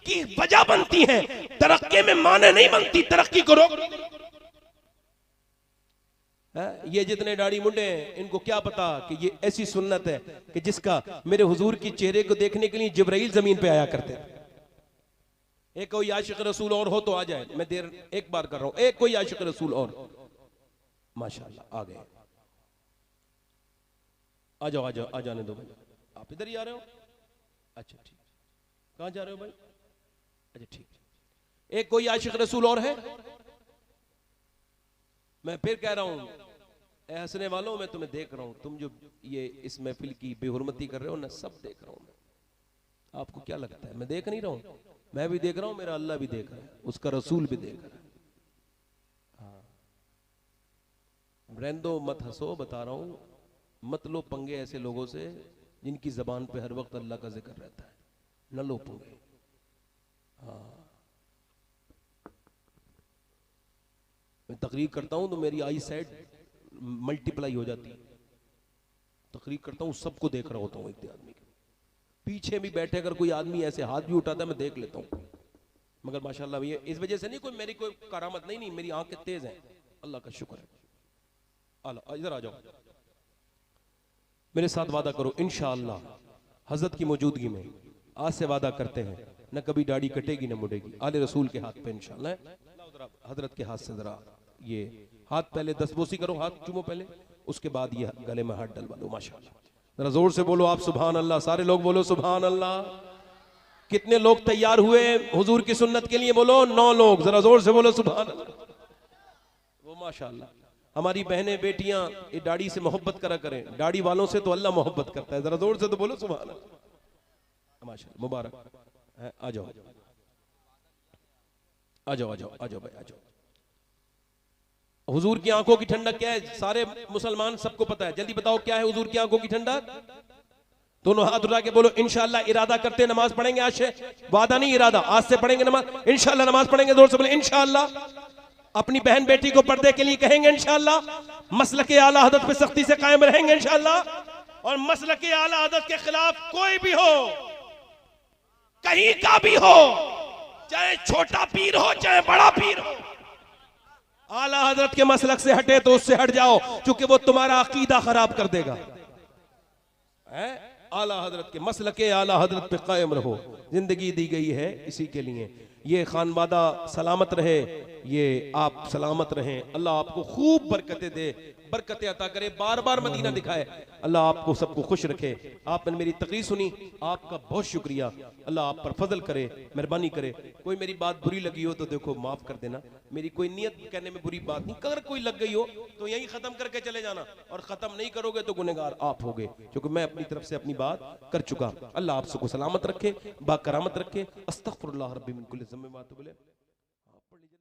की वजह बनती हैं, तरक्की में माने नहीं बनती, तरक्की को रोक। ये जितने दाढ़ी मुंडे हैं इनको क्या पता कि ये ऐसी सुन्नत है कि जिसका मेरे हुजूर की चेहरे को देखने के लिए जिब्राइल जमीन पे आया करते थे। एक कोई आशिक रसूल और हो तो आ जाए, मैं देर एक बार कर रहा हूं। एक कोई आशिक रसूल और? माशाल्लाह आ गए। आ जाओ आ जाओ, आ जाने दो भाई, आप इधर ही आ रहे हो? अच्छा ठीक। कहां जा रहे हो भाई? अच्छा ठीक। एक कोई आशिक रसूल और है? मैं फिर कह रहा हूं, ए हंसने वालों, मैं तुम्हें देख रहा हूं, तुम जो ये इस महफिल की बेहुरमती कर रहे हो ना, सब देख रहा हूं मैं। आपको क्या लगता है मैं देख नहीं रहा हूं? मैं भी देख रहा हूं, मेरा अल्लाह भी देख रहा है, उसका रसूल भी देख रहा है। हाँ, रहने मत हंसो, बता रहा हूं, मत लो पंगे ऐसे लोगों से जिनकी जबान पे हर वक्त अल्लाह का जिक्र रहता है, न लो पंगे। हाँ, मैं तकरीर करता हूं तो मेरी आई साइड मल्टीप्लाई हो जाती है। तकरीर करता हूं, सबको देख रहा होता हूं, एक आदमी के पीछे भी बैठे अगर कोई आदमी ऐसे हाथ भी उठाता है मैं देख लेता हूं। मगर माशाल्लाह ये इस वजह से नहीं, कोई मेरी कोई करामत नहीं, मेरी आंखें तेज हैं, अल्लाह का शुक्र है। अल्लाह इधर आ जाओ, मेरे साथ वादा करो इंशाअल्लाह हजरत की मौजूदगी में, आज से वादा करते हैं, न कभी दाढ़ी कटेगी न मुड़ेगी, आले रसूल के हाथ पे इंशाअल्लाह। हजरत के हाथ से जरा ये हाथ पहले दस्तबोसी करो, हाथ चूमो पहले, उसके बाद ये गले में हाथ डलवा दो। माशाअल्लाह, जरा जोर से बोलो आप सुभान अल्लाह, सारे लोग बोलो सुभान अल्लाह। कितने लोग तैयार हुए हुजूर की सुन्नत के लिए? बोलो 9 लोग, जरा जोर से बोलो सुभान अल्लाह। वो माशाअल्लाह, हमारी बहनें बेटियां ये दाढ़ी से मोहब्बत करा करें, दाढ़ी वालों से तो अल्लाह मोहब्बत करता है, जरा जोर से तो बोलो सुभान अल्लाह। माशाअल्लाह, मुबारक है। आ जाओ आ जाओ आ जाओ आ जाओ भाई, आ जाओ। हुजूर की आंखों की ठंडक क्या है? सारे मुसलमान सबको पता है, जल्दी बताओ क्या है हुजूर की आंखों की ठंडक? दोनों हाथ उठा के बोलो इंशाअल्लाह। इरादा करते नमाज पढ़ेंगे आज से, वादा नहीं इरादा, आज से पढ़ेंगे नमाज इंशाअल्लाह, नमाज पढ़ेंगे, जोर से बोले इंशाअल्लाह। अपनी बहन बेटी को पर्दे के लिए कहेंगे इंशाअल्लाह, मसलके आला हदरत पे सख्ती से कायम रहेंगे इंशाअल्लाह, और मसलके आला हदरत के खिलाफ कोई भी हो, कहीं का भी हो, चाहे छोटा पीर हो चाहे बड़ा पीर हो, आला हजरत के मसलक से हटे तो उससे हट जाओ, क्योंकि वो तुम्हारा अकीदा खराब कर देगा। आला हजरत के मसलके आला हजरत पे कायम रहो, जिंदगी दी गई है इसी के लिए। ये खानवादा सलामत रहे, ये आप सलामत रहें, अल्लाह आपको खूब बरकतें दे, बरकतें अता करे, बार बार मदीना दिखाए, अल्लाह आपको सबको खुश रखे। आपने मेरी तकरीर सुनी, आपका बहुत शुक्रिया, अल्लाह आप पर फजल करे, मेहरबानी करे। कोई मेरी बात बुरी लगी हो तो देखो माफ कर देना, मेरी कोई नियत कहने में बुरी बात नहीं, अगर कोई लग गई हो तो यही खत्म करके चले जाना, और खत्म नहीं करोगे तो गुनहगार आप होगे, क्योंकि मैं अपनी तरफ से अपनी बात कर चुका। अल्लाह आप सबको सलामत रखे, बाकरामत रखे। अस्तगफिरुल्लाह रब्बी मिन कुल्ली ज़म्बिन व अतूबु इलैह।